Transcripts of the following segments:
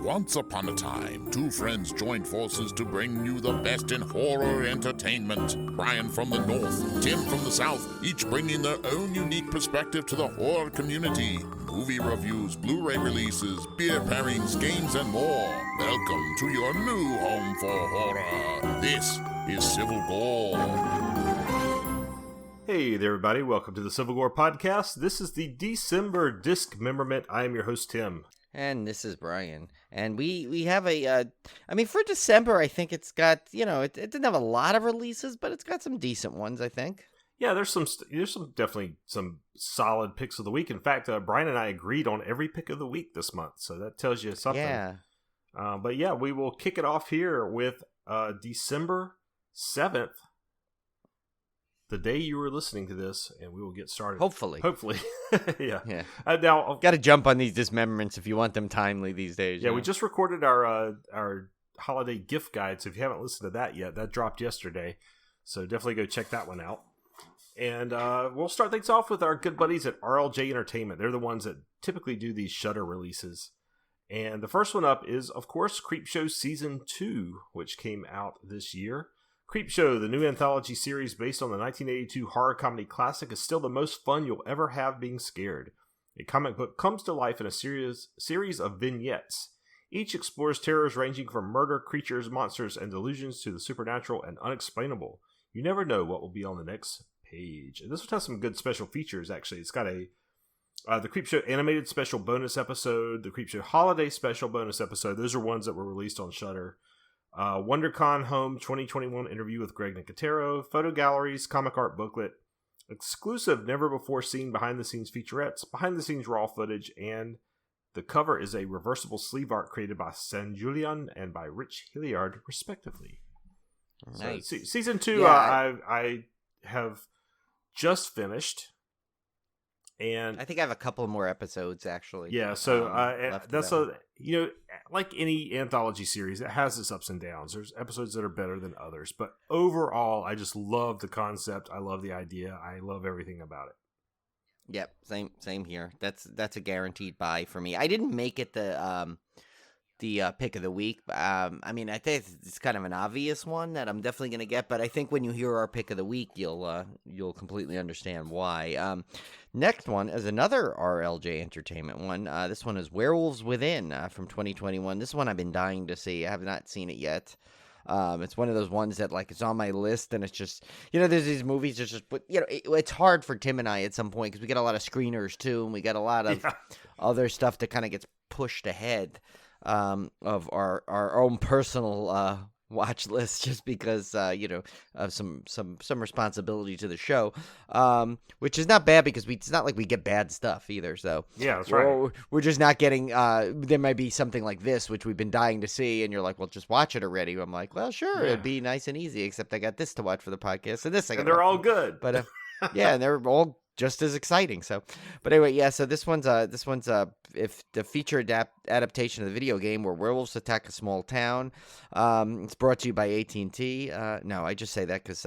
Once upon a time, two friends joined forces to bring you the best in horror entertainment. Brian from the north, Tim from the south, each bringing their own unique perspective to the horror community. Movie reviews, Blu-ray releases, beer pairings, games, and more. Welcome to your new home for horror. This is Civil Gore. Hey there, everybody. Welcome to the Civil Gore Podcast. This is the December Discmemberment. I am your host, Tim. And this is Brian. And we have for December, I think it's got, it didn't have a lot of releases, but it's got some decent ones, I think. Yeah, there's definitely some solid picks of the week. In fact, Brian and I agreed on every pick of the week this month, so that tells you something. Yeah. But yeah, we will kick it off here with December 7th. The day you were listening to this, and we will get started. Hopefully. Yeah. Now, got to jump on these dismemberments if you want them timely these days. Yeah, we just recorded our holiday gift guide, so if you haven't listened to that yet, that dropped yesterday. So definitely go check that one out. And we'll start things off with our good buddies at RLJ Entertainment. They're the ones that typically do these Shudder releases. And the first one up is, of course, Creepshow Season 2, which came out this year. Creepshow, the new anthology series based on the 1982 horror comedy classic, is still the most fun you'll ever have being scared. A comic book comes to life in a series of vignettes. Each explores terrors ranging from murder, creatures, monsters, and delusions to the supernatural and unexplainable. You never know what will be on the next page. And this one has some good special features, actually. It's got the Creepshow animated special bonus episode, the Creepshow holiday special bonus episode. Those are ones that were released on Shudder. WonderCon Home 2021 interview with Greg Nicotero, photo galleries, comic art booklet, exclusive never-before-seen behind-the-scenes featurettes, behind-the-scenes raw footage, and the cover is a reversible sleeve art created by San Julian and by Rich Hilliard, respectively. Nice. So, season 2, I have just finished. And I think I have a couple more episodes, actually. Yeah, so that's like any anthology series, it has its ups and downs. There's episodes that are better than others, but overall, I just love the concept. I love the idea. I love everything about it. Yep, same here. That's a guaranteed buy for me. I didn't make it the pick of the week. I think it's kind of an obvious one that I'm definitely going to get, but I think when you hear our pick of the week, you'll completely understand why. Next one is another RLJ Entertainment one. This one is Werewolves Within from 2021. This one I've been dying to see. I have not seen it yet. It's one of those ones that it's on my list, and it's just, there's these movies that just, it's hard for Tim and I at some point because we get a lot of screeners too, and we got a lot of other stuff that kind of gets pushed ahead of our own personal watch list, just because of some responsibility to the show, which is not bad because it's not like we get bad stuff either. So yeah, that's right. We're just not getting. There might be something like this which we've been dying to see, and you're like, well, just watch it already. I'm like, well, sure, it'd be nice and easy, except I got this to watch for the podcast, and this, and they're all good, but yeah, and they're all just as exciting. So, but anyway, yeah. So this one's if the feature adaptation of the video game where werewolves attack a small town. It's brought to you by AT&T. No, I just say that because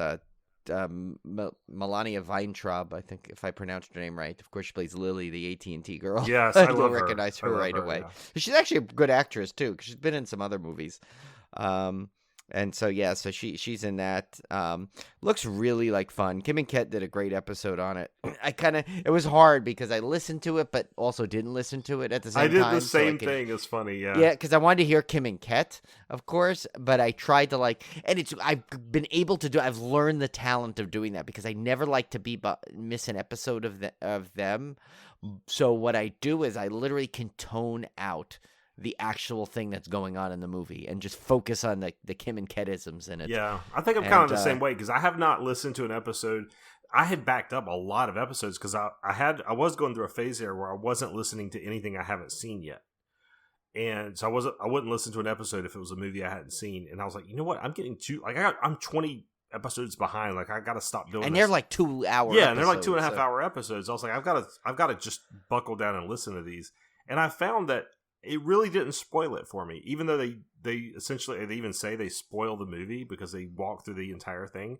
Melania Weintraub, I think if I pronounced her name right. Of course, she plays Lily, the AT&T girl. Yes, I love You'll her. recognize her right away. Yeah. She's actually a good actress too, because she's been in some other movies. And so, yeah, so she's in that. Looks really fun. Kim and Ket did a great episode on it. It was hard because I listened to it, but also didn't listen to it at the same time. I did the same thing. It's funny, yeah. Yeah, because I wanted to hear Kim and Ket, of course, but I tried to I've been able to do, I've learned the talent of doing that because I never like to miss an episode of them. So what I do is I literally can tone out the actual thing that's going on in the movie and just focus on the Kim and Ketisms in it. Yeah, I think I'm kind of the same way because I have not listened to an episode. I had backed up a lot of episodes because I was going through a phase there where I wasn't listening to anything I haven't seen yet. And so I wouldn't listen to an episode if it was a movie I hadn't seen. And I was like, you know what? I'm getting I'm 20 episodes behind. I got to stop doing and this. they're 2 hour Yeah, and they're 2.5 hour episodes. I was like, I've got to just buckle down and listen to these. And I found that it really didn't spoil it for me, even though they essentially, they even say they spoil the movie because they walk through the entire thing.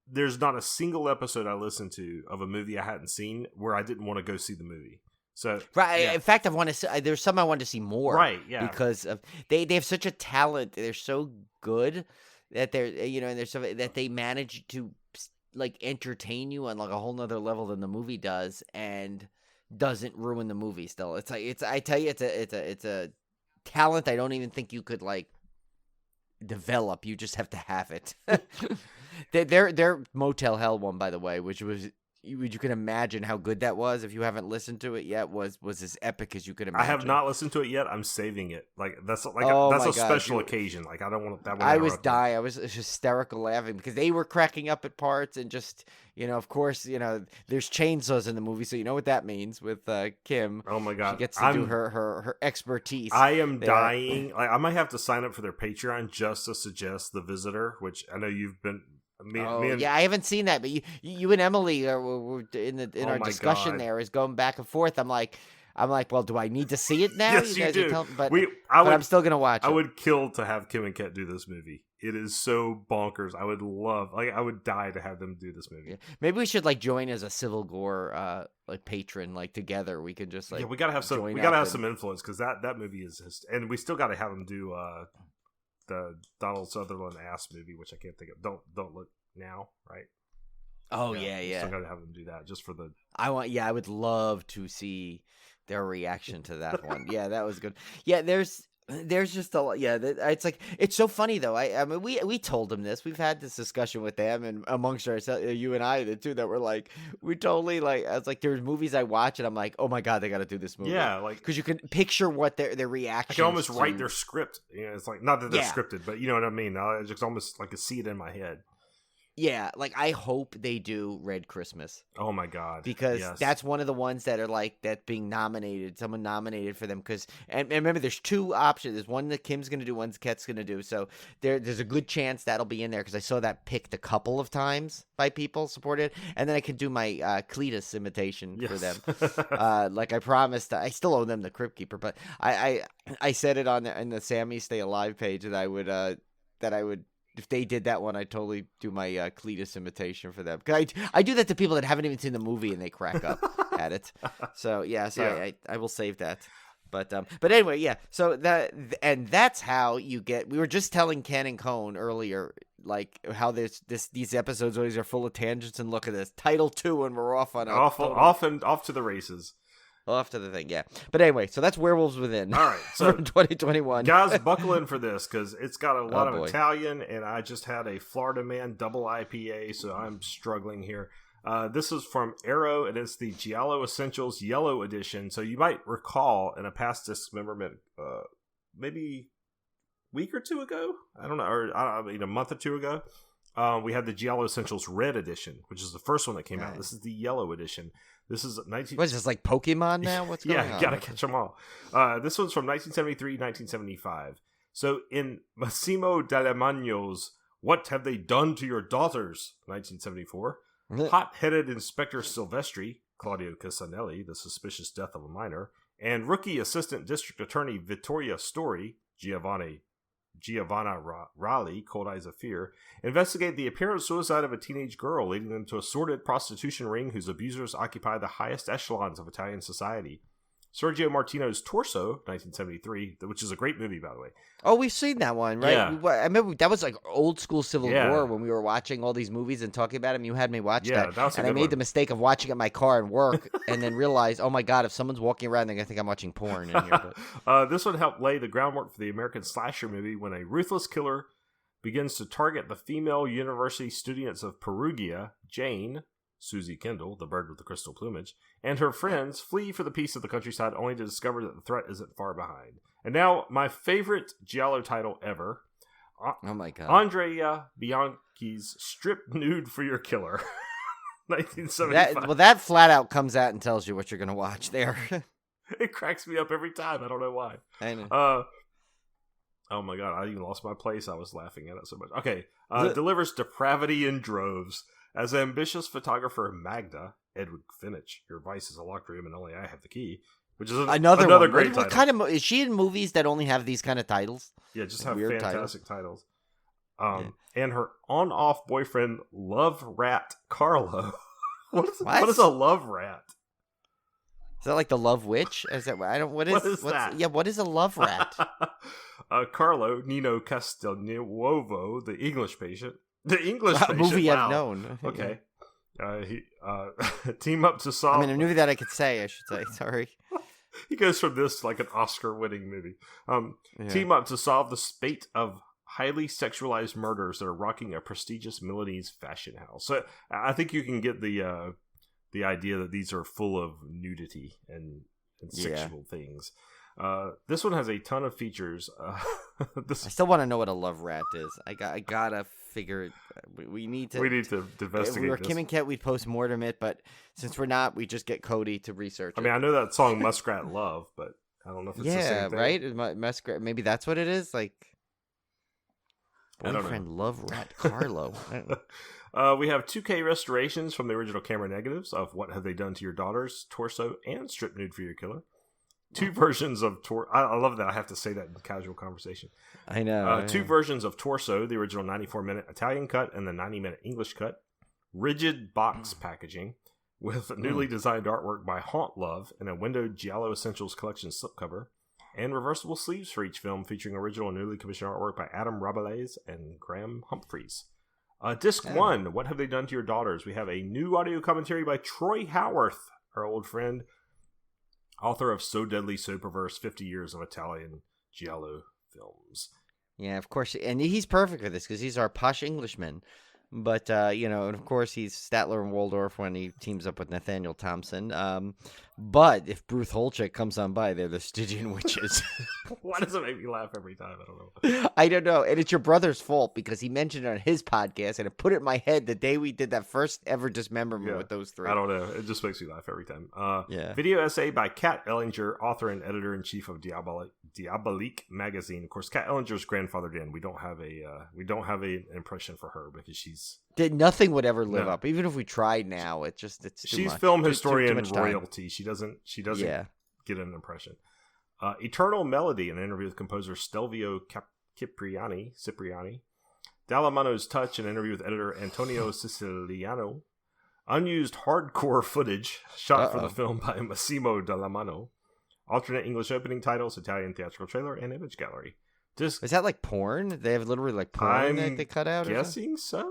There's not a single episode I listened to of a movie I hadn't seen where I didn't want to go see the movie. So Right. yeah. In fact, I want to. There's some I want to see more. Right, yeah. Because of they have such a talent. They're so good that they're and there's so that they manage to like entertain you on like a whole nother level than the movie does, and doesn't ruin the movie. Still, it's like I tell you, it's a talent I don't even think you could like develop. You just have to have it. Their Motel Hell one, by the way, which was. You can imagine how good that was. If you haven't listened to it yet, was as epic as you could imagine. I have not listened to it yet. I'm saving it. Like that's like Oh that's my a God, special dude. occasion. Like I don't want that one. I was interrupted. dying. I was hysterical laughing because they were cracking up at parts and just of course there's chainsaws in the movie, so you know what that means with Kim. Oh my God, she gets to do her expertise. I am there. dying. Like I might have to sign up for their Patreon just to suggest The Visitor, which I know you've been. Me and, yeah, I haven't seen that, but you and Emily were in our my discussion. God. There is going back and forth. I'm like, well, do I need to see it now? Yes, you guys do. but I'm still gonna watch it. I would kill to have Kim and Ket do this movie. It is so bonkers. I would love, I would die to have them do this movie. Yeah. Maybe we should like join as a Civil Gore like patron, like together. We can just like we gotta have some. We gotta have some influence because that movie is, and we still gotta have them do the Donald Sutherland ass movie, which I can't think of. Don't look now, right? Oh yeah. Still gotta have them do that just for the. I would love to see their reaction to that one. Yeah, that was good. Yeah, there's just a lot. Yeah, it's like it's so funny though. I mean, we told them this. We've had this discussion with them and amongst ourselves, you and I, the two that were like, we totally like. I was like, there's movies I watch and I'm like, oh my God, they got to do this movie. Yeah, like because you can picture what their reaction. I can almost write their script. It's like not that they're scripted, but you know what I mean. I just almost like see it in my head. Yeah, like I hope they do Red Christmas. Oh my God! Because that's one of the ones that are like that being nominated. Someone nominated for them because and remember, there's two options. There's one that Kim's gonna do, one Ket's gonna do. So there's a good chance that'll be in there because I saw that picked a couple of times by people supported, and then I can do my Cletus imitation for them. Like I promised, I still owe them the Crypt Keeper, but I said it on in the Sammy Stay Alive page that I would. If they did that one, I'd totally do my Cletus imitation for them. Because I do that to people that haven't even seen the movie and they crack up at it. So, I will save that. But anyway, yeah. So that's how you get. We were just telling Ken and Cone earlier, like how these episodes always are full of tangents. And look at this, Title 2, and we're off on off to the races. Off to the thing, yeah. But anyway, so that's Werewolves Within. All right, so from 2021. Guys, buckle in for this because it's got a lot of Italian, and I just had a Florida Man double IPA, so I'm struggling here. This is from Arrow, and it's the Giallo Essentials Yellow Edition. So you might recall in a past Discmemberment, maybe a week or two ago, I don't know, or a month or two ago, we had the Giallo Essentials Red Edition, which is the first one that came out. This is the Yellow Edition. This is 19. What is this, like Pokemon now? What's going on? Yeah, you gotta catch them all. This one's from 1973, 1975. So in Massimo Dallamagno's "What Have They Done to Your Daughters?" 1974, hot-headed Inspector Silvestri, Claudio Casanelli, the suspicious death of a minor, and rookie Assistant District Attorney Vittoria Story, Giovanna Raleigh, Cold Eyes of Fear, investigate the apparent suicide of a teenage girl, leading them to a sordid prostitution ring whose abusers occupy the highest echelons of Italian society. Sergio Martino's Torso, 1973, which is a great movie, by the way. Oh, we've seen that one, right? Yeah. I remember that was like old school Civil War when we were watching all these movies and talking about them. You had me watch that. That was a and I good made one. the mistake of watching it in my car and work and then realized, oh my God, if someone's walking around, they're going to think I'm watching porn in here. But... this one helped lay the groundwork for the American slasher movie when a ruthless killer begins to target the female university students of Perugia, Jane, Susie Kendall, the bird with the crystal plumage, and her friends flee for the peace of the countryside only to discover that the threat isn't far behind. And now, my favorite Giallo title ever. Oh my God. Andrea Bianchi's Strip Nude for Your Killer. 1975. That flat out comes out and tells you what you're going to watch there. It cracks me up every time. I don't know why. I know. Oh my God, I even lost my place. I was laughing at it so much. Okay. Delivers depravity in droves. As ambitious photographer Magda, Edward Finch, your vice is a locked room and only I have the key, which is another great title. What kind of is she in movies that only have these kind of titles? Yeah, just have fantastic titles. And her on-off boyfriend, Love Rat Carlo. What is a love rat? Is that like the love witch? Is that I don't? What is that? Yeah, what is a love rat? Carlo Nino Castelnuovo, the English patient. The English A patient. movie wow. I've known. Okay. He team up to solve. I mean, a movie that I could say. I should say. Sorry. He goes from this like an Oscar-winning movie. Team up to solve the spate of highly sexualized murders that are rocking a prestigious Milanese fashion house. So I think you can get the idea that these are full of nudity and sexual things. This one has a ton of features. I still want to know what a love rat is. I gotta figure. We need to investigate. If we were Kim and Ket, we'd post-mortem it, but since we're not, we just get Cody to research it. I mean, I know that song Muskrat Love, but I don't know if it's the same thing. Right? Muskrat. Maybe that's what it is. Like boyfriend love rat Carlo. We have 2K restorations from the original camera negatives of What Have They Done to Your Daughter's torso and Strip Nude for Your Killer. 2 versions of I love that I have to say that in casual conversation. I know. 2 versions of Torso, the original 94-minute Italian cut and the 90-minute English cut. Rigid box packaging with newly designed artwork by Haunt Love and a windowed Giallo Essentials collection slipcover. And reversible sleeves for each film featuring original and newly commissioned artwork by Adam Rabelais and Graham Humphreys. Disc 1, What Have They Done to Your Daughters? We have a new audio commentary by Troy Howarth, our old friend, author of So Deadly, So Perverse, 50 Years of Italian Giallo Films. Yeah, of course. And he's perfect for this because he's our posh Englishman. But, and of course, he's Statler and Waldorf when he teams up with Nathaniel Thompson. But if Bruce Holchek comes on by, they're the Stygian witches. Why does it make me laugh every time? I don't know. I don't know. And it's your brother's fault because he mentioned it on his podcast and it put it in my head the day we did that first ever dismemberment with those 3. I don't know. It just makes me laugh every time. Video essay by Kat Ellinger, author and editor-in-chief of Diabolique magazine. Of course, Kat Ellinger's grandfathered in. We don't have an impression for her because nothing would ever live up. Even if we tried now, it's too much. Film historian too royalty. She doesn't get an impression. Eternal Melody, an interview with composer Stelvio Cipriani. Dallamano's Touch, an interview with editor Antonio Siciliano. Unused hardcore footage shot for the film by Massimo Dallamano. Alternate English opening titles, Italian theatrical trailer, and image gallery. Is that like porn? They have literally like porn that they cut out? Guessing so?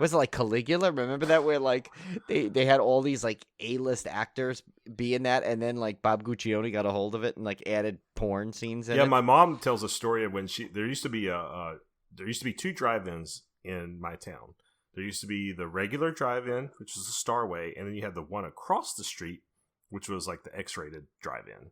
Was it like Caligula? Remember that where like they had all these like A-list actors be in that, and then like Bob Guccione got a hold of it and like added porn scenes in it? Yeah, my mom tells a story of when there used to be 2 drive-ins in my town. There used to be the regular drive-in, which was the Starway, and then you had the one across the street, which was like the X-rated drive-in.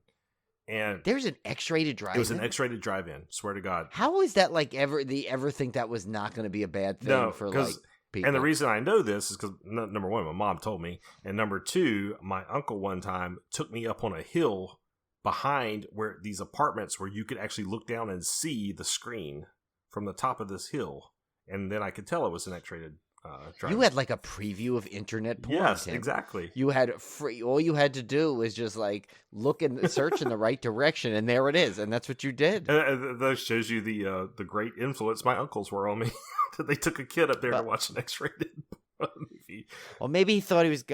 And there's an X-rated drive-in? It was an X-rated drive-in, swear to God. How is that like they ever think that was not going to be a bad thing for like people? And the reason I know this is because, number 1, my mom told me, and number 2, my uncle one time took me up on a hill behind where these apartments where you could actually look down and see the screen from the top of this hill, and then I could tell it was an X-rated drive. You had like a preview of internet porn. Yes, Tim. exactly. You had all you had to do was just like look and search in the right direction, and there it is, and that's what you did. That shows you the great influence my uncles were on me. They took a kid up there to watch an X-rated movie. Well, maybe he thought he was.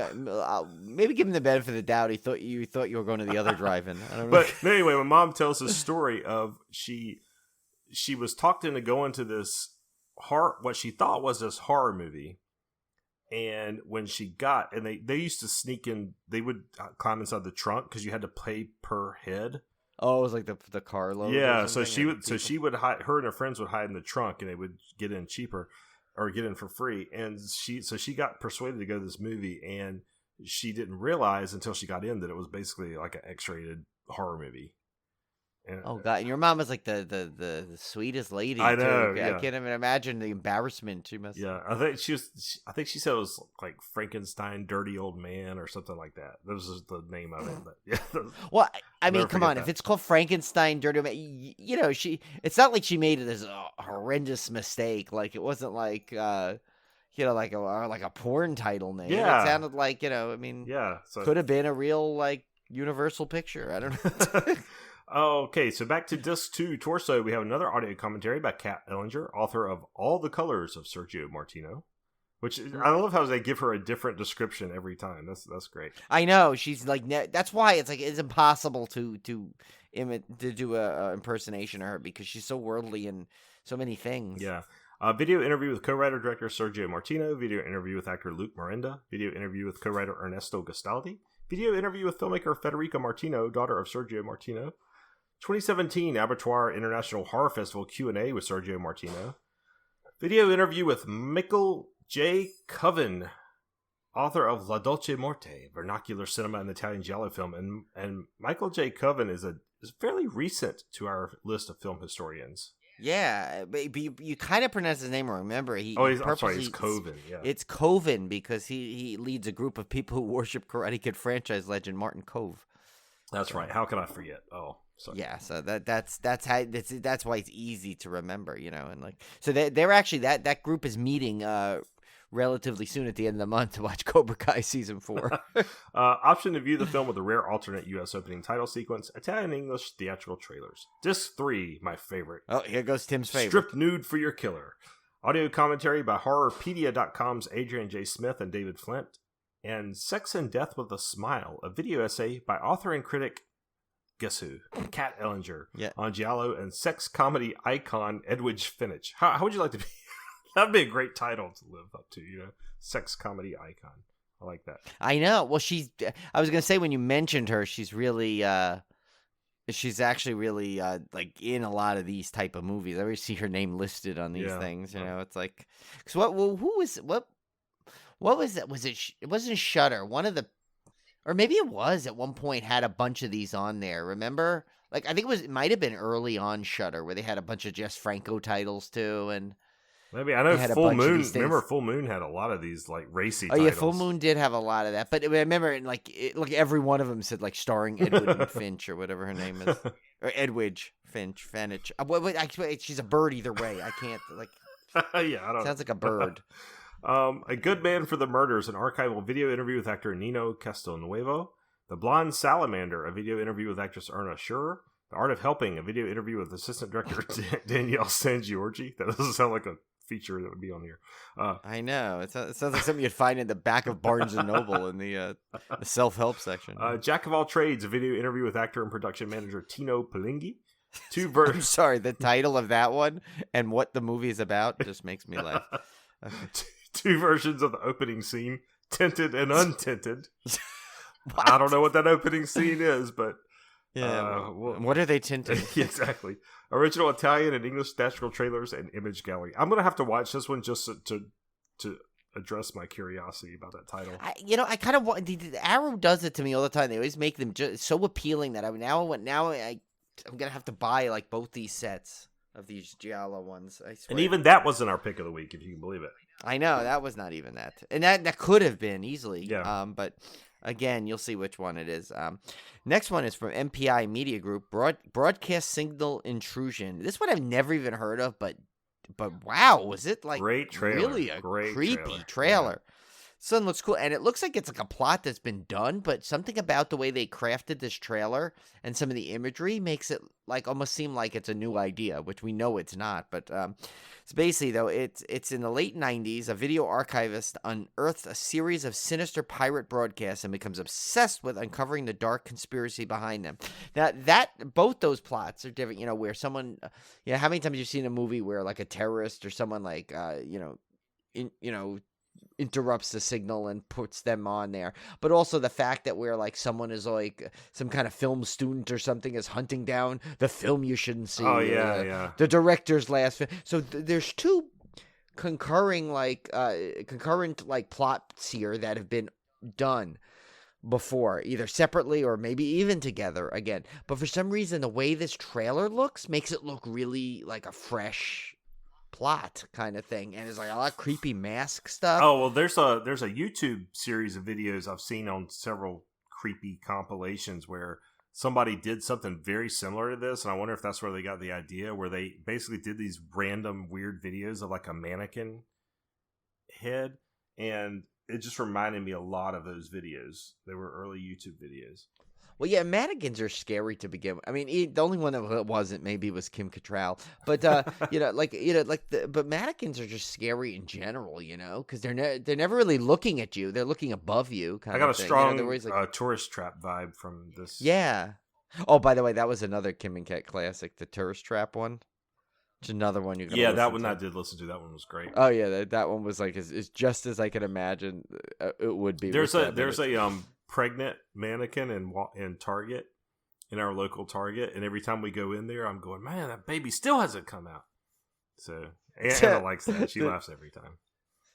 Maybe give him the benefit of the doubt. He thought you were going to the other drive-in. I don't know. But anyway, my mom tells this story of she was talked into going to this what she thought was this horror movie, and when she got, and they used to sneak in, they would climb inside the trunk because you had to pay per head. Oh, it was like the car load. Yeah, so she would hide. Her and her friends would hide in the trunk, and they would get in cheaper, or get in for free. And she got persuaded to go to this movie, and she didn't realize until she got in that it was basically like an X-rated horror movie. And, oh God! And your mom was like the sweetest lady. I know. Too. Yeah. I can't even imagine the embarrassment she must. Yeah, I think she said it was like Frankenstein, Dirty Old Man, or something like that. That was just the name of it. But yeah. Well, I mean, come on. that. If it's called Frankenstein, Dirty Old Man, it's not like she made it as a horrendous mistake. Like it wasn't like like a porn title name. Yeah. It sounded like so could have been a real like Universal picture. I don't know. Okay, so back to Disc 2, Torso, we have another audio commentary by Kat Ellinger, author of All the Colors of Sergio Martino, Which I love how they give her a different description every time. That's great. I know she's like that's why it's like it's impossible to do a impersonation of her because she's so worldly in so many things. Yeah. Video interview with co-writer director Sergio Martino. Video interview with actor Luke Miranda. Video interview with co-writer Ernesto Gastaldi. Video interview with filmmaker Federica Martino, daughter of Sergio Martino. 2017 Abertoir International Horror Festival Q&A with Sergio Martino. Video interview with Michael J. Coven, author of La Dolce Morte, vernacular cinema and Italian giallo film. And Michael J. Coven is fairly recent to our list of film historians. Yeah, but you kind of pronounce his name wrong. Remember, he's Coven. Yeah, it's Coven because he leads a group of people who worship Karate Kid franchise legend Martin Kove. That's right. How can I forget? Oh, sorry. Yeah. So that's why it's easy to remember, and like so they're actually that group is meeting relatively soon at the end of the month to watch Cobra Kai season 4. Option to view the film with a rare alternate U.S. opening title sequence, Italian English theatrical trailers. Disc 3, my favorite. Oh, here goes Tim's favorite. Stripped nude for your killer. Audio commentary by Horrorpedia.com's Adrian J. Smith and David Flint. And Sex and Death with a Smile, a video essay by author and critic, guess who? Kat Ellinger, on giallo and sex comedy icon Edwidge Finch. How would you like to be? That'd be a great title to live up to, sex comedy icon. I like that. I know. Well, I was going to say when you mentioned her, she's actually really like in a lot of these type of movies. I always see her name listed on these things, it's like, cause what was that? It wasn't Shudder. Or maybe it was at one point had a bunch of these on there. Remember? Like, I think it might have been early on Shudder where they had a bunch of Jess Franco titles too. And maybe I know Full Moon. Remember, Full Moon had a lot of these like racy. Oh titles. yeah, Full Moon did have a lot of that. But I remember, like every one of them said like starring Edwidge Finch or whatever her name is, or Edwidge Finch. She's a bird either way. I can't like. Yeah, I don't. Sounds like a bird. A Good Man for the Murders, an archival video interview with actor Nino Castelnuovo. The Blonde Salamander, a video interview with actress Erna Schurer. The Art of Helping, a video interview with assistant director Danielle San Giorgi. That doesn't sound like a feature that would be on here. I know. It sounds like something you'd find in the back of Barnes & Noble in the self-help section. Jack of All Trades, a video interview with actor and production manager Tino Pelinghi. I'm sorry, the title of that one and what the movie is about just makes me laugh. Okay. 2 versions of the opening scene, tinted and untinted. I don't know what that opening scene is, but yeah. What are they tinted? Exactly. Original Italian and English theatrical trailers and image gallery. I'm gonna have to watch this one just to address my curiosity about that title. I kind of want. The Arrow does it to me all the time. They always make them just so appealing that I'm gonna have to buy like both these sets of these giallo ones. I swear. And even that wasn't our pick of the week, if you can believe it. I know that was not even that, and that could have been easily. Yeah. But again, you'll see which one it is. Next one is from MPI Media Group. Broadcast Signal Intrusion. This one I've never even heard of, but wow, was it like great trailer? Really a great creepy trailer. Yeah. This one looks cool, and it looks like it's like a plot that's been done, but something about the way they crafted this trailer and some of the imagery makes it like almost seem like it's a new idea, which we know it's not. But so basically, though, it's in the late 90s, a video archivist unearths a series of sinister pirate broadcasts and becomes obsessed with uncovering the dark conspiracy behind them. Now, both those plots are different, where someone, how many times you've seen a movie where like a terrorist or someone like, interrupts the signal and puts them on there, but also the fact that where like someone is like some kind of film student or something is hunting down the film you shouldn't see. Oh yeah, the director's last film. So there's two concurrent plots here that have been done before, either separately or maybe even together again. But for some reason, the way this trailer looks makes it look really like a fresh plot kind of thing, and there's like a lot of creepy mask stuff. Oh well, there's a YouTube series of videos I've seen on several creepy compilations where somebody did something very similar to this, and I wonder if that's where they got the idea, where they basically did these random weird videos of like a mannequin head, and it just reminded me a lot of those videos. They were early YouTube videos. Well, yeah, mannequins are scary to begin with. I mean, the only one that wasn't maybe was Kim Cattrall, but but mannequins are just scary in general, because they're never really looking at you; they're looking above you, kind I got of a thing. strong They're always like, tourist trap vibe from this. yeah. Oh, by the way, that was another Kim and Kat classic, the tourist trap one. It's another one you. Yeah, that one I did listen to. That one was great. Oh yeah, that one was like is just as I could imagine it would be. There's a pregnant mannequin in Target, in our local Target, and every time we go in there, I'm going, man, that baby still hasn't come out. So Anna likes that. She laughs every time.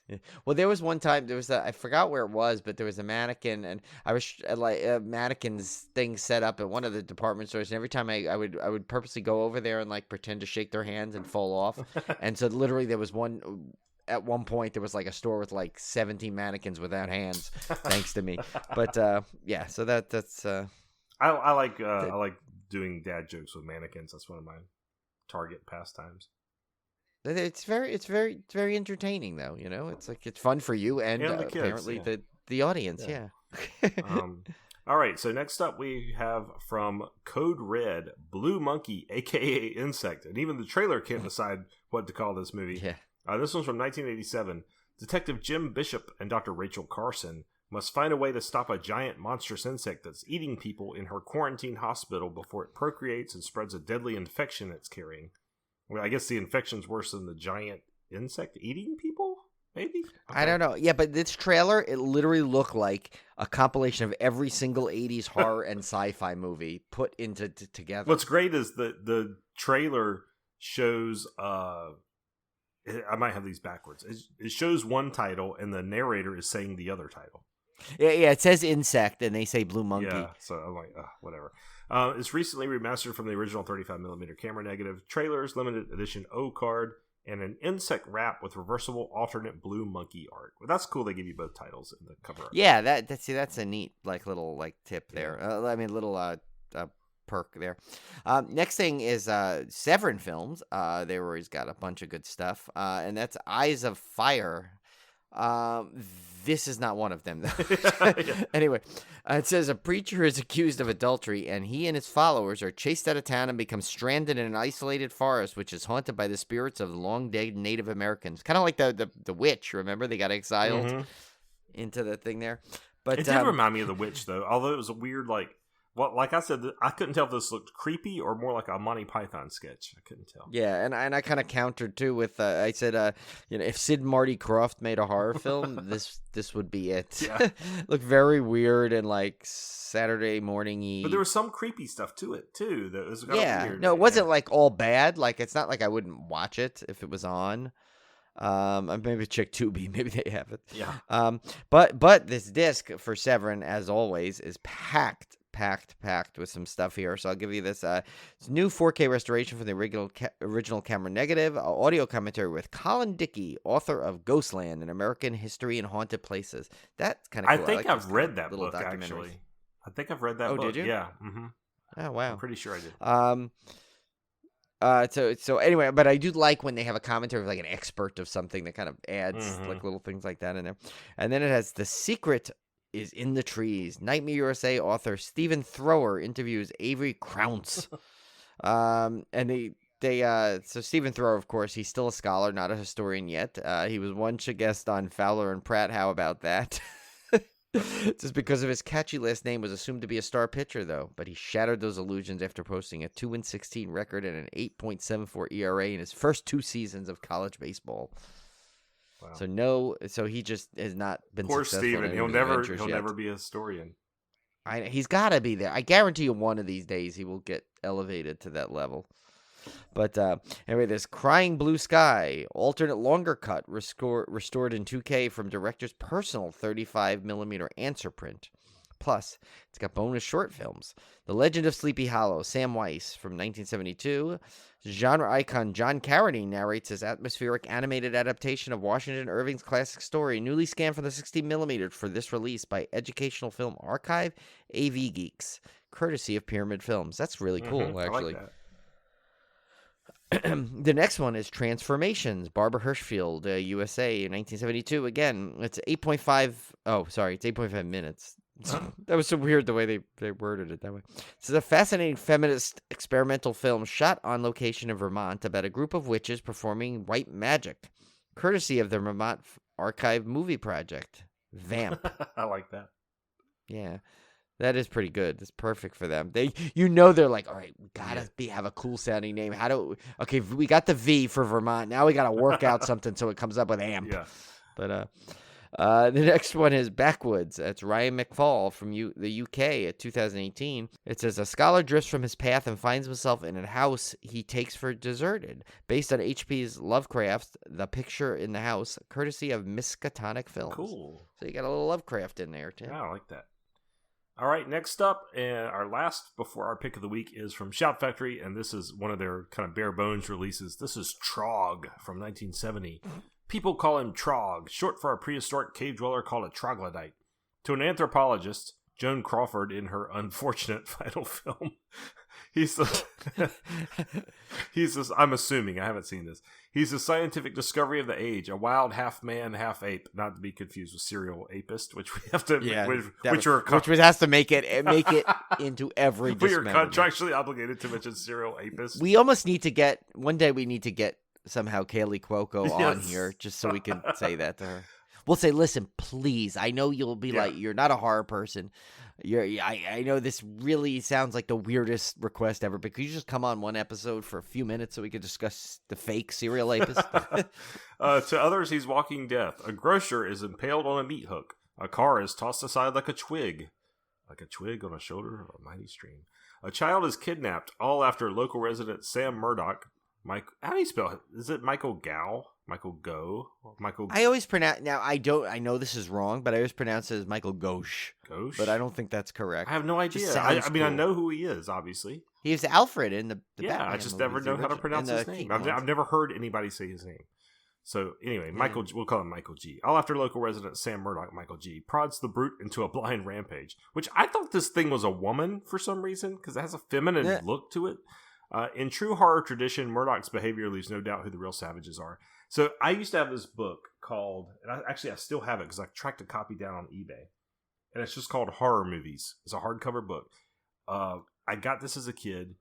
Yeah. Well, there was one time I forgot where it was, but there was a mannequin, and I was like a mannequin's thing set up at one of the department stores, and every time I would purposely go over there and like pretend to shake their hands and fall off, and so literally there was one. At one point, there was like a store with like 17 mannequins without hands, thanks to me. But yeah, so that's. I like doing dad jokes with mannequins. That's one of my Target pastimes. It's very entertaining though. It's like it's fun for you and the kids, apparently the audience. Yeah. All right. So next up we have from Code Red, Blue Monkey, aka Insect, and even the trailer can't decide what to call this movie. Yeah. This one's from 1987. Detective Jim Bishop and Dr. Rachel Carson must find a way to stop a giant monstrous insect that's eating people in her quarantine hospital before it procreates and spreads a deadly infection it's carrying. Well, I guess the infection's worse than the giant insect eating people? Maybe? Okay. I don't know. Yeah, but this trailer, it literally looked like a compilation of every single 80s horror and sci-fi movie put into together. What's great is the trailer shows... I might have these backwards. It shows one title, and the narrator is saying the other title. Yeah, it says insect, and they say blue monkey. Yeah, so I'm like, whatever. It's recently remastered from the original 35mm camera negative, trailers, limited edition O card, and an insect wrap with reversible alternate blue monkey art. Well, that's cool. They give you both titles in the cover art. Yeah, that's a neat little tip there. Little perk there. Next thing is Severin Films. They always got a bunch of good stuff, and that's Eyes of Fire. This is not one of them, though. Anyway, it says a preacher is accused of adultery, and he and his followers are chased out of town and become stranded in an isolated forest, which is haunted by the spirits of long-dead Native Americans. Kind of like the witch, remember? They got exiled into the thing there. But it did remind me of the witch, though, although it was a weird, like I said, I couldn't tell if this looked creepy or more like a Monty Python sketch. I couldn't tell. Yeah, and I kind of countered too with I said, if Sid and Marty Krofft made a horror film, this would be it. Yeah. Looked very weird and like Saturday morning-y. But there was some creepy stuff to it too. That was kind of weird. No, it wasn't like all bad. Like it's not like I wouldn't watch it if it was on. Maybe check Tubi. Maybe they have it. Yeah. But this disc for Severin, as always, is packed with some stuff here. So I'll give you this new 4K restoration for the original camera negative, audio commentary with Colin Dickey, author of Ghostland, An American History and Haunted Places. That's kind of cool. I think I've read that book, actually. I think I've read that book. Oh, did you? Yeah. Mm-hmm. Oh, wow. I'm pretty sure I did. So anyway, but I do like when they have a commentary of like an expert of something that kind of adds like little things like that in there. And then it has The Secret is in the Trees. Nightmare USA author Stephen Thrower interviews Avery Crounce. And so Stephen Thrower, of course, he's still a scholar, not a historian yet. He was once a guest on Fowler and Pratt. How about that? Just because of his catchy last name was assumed to be a star pitcher, though. But he shattered those illusions after posting a 2-16 record and an 8.74 ERA in his first 2 seasons of college baseball. Wow. So he just has not been successful. Poor Steven. He'll never be a historian. He's got to be there. I guarantee you one of these days he will get elevated to that level. But anyway, this Crying Blue Sky, alternate longer cut, restored in 2K from director's personal 35mm answer print. Plus, it's got bonus short films. The Legend of Sleepy Hollow, Sam Weiss from 1972. Genre icon John Carradine narrates his atmospheric animated adaptation of Washington Irving's classic story, newly scanned from the 16mm for this release by Educational Film Archive, AV Geeks, courtesy of Pyramid Films. That's really cool, actually. I like that. The next one is Transformations, Barbara Hirschfield, USA, 1972. Again, it's 8.5 minutes. That was so weird the way they worded it that way. This is a fascinating feminist experimental film shot on location in Vermont about a group of witches performing white magic, courtesy of the Vermont Archive Movie Project. VAMP. I like that. Yeah. That is pretty good. That's perfect for them. They're like, all right, we gotta have a cool sounding name. Okay, we got the V for Vermont. Now we gotta work out something so it comes up with AMP. Yeah. But the next one is Backwoods. That's Ryan McFall from the UK at 2018. It says a scholar drifts from his path and finds himself in a house he takes for deserted, based on H.P. Lovecraft's The Picture in the House, courtesy of Miskatonic Films. Cool. So you got a little Lovecraft in there too. Yeah, I like that. All right, next up, and our last before our pick of the week is from Shout Factory, and this is one of their kind of bare bones releases. This is Trog from 1970. People call him Trog, short for a prehistoric cave dweller called a troglodyte. To an anthropologist, Joan Crawford in her unfortunate final film, he's I'm assuming, I haven't seen this. He's the scientific discovery of the age, a wild half man, half ape, not to be confused with serial apist, which we have to, which has to make it into every. We are contractually obligated to mention serial apist. We almost need to get one day. We need to get somehow Kaylee Cuoco on here just so we can say that to her. We'll say, listen, please. I know you'll be like, you're not a horror person. I know this really sounds like the weirdest request ever, but could you just come on one episode for a few minutes so we could discuss the fake serial apist? To others, he's walking death. A grocer is impaled on a meat hook. A car is tossed aside like a twig on a shoulder of a mighty stream. A child is kidnapped, all after local resident Sam Murdoch. How do you spell it? Is it Michael Gow? Michael Go? Michael. I always pronounce. Now I know this is wrong, but I always pronounce it as Michael Gauche. Gauche? But I don't think that's correct. I have no idea. I mean, I know who he is, obviously. He's Alfred in the Batman I just never know how to pronounce his name. I've never heard anybody say his name. So anyway, Michael, we'll call him Michael G. All after local resident Sam Murdoch, Michael G. prods the brute into a blind rampage, which I thought this thing was a woman for some reason because it has a feminine look to it. In true horror tradition, Murdoch's behavior leaves no doubt who the real savages are. So I used to have this book called, and I still have it because I tracked a copy down on eBay, and it's just called Horror Movies. It's a hardcover book. I got this as a kid.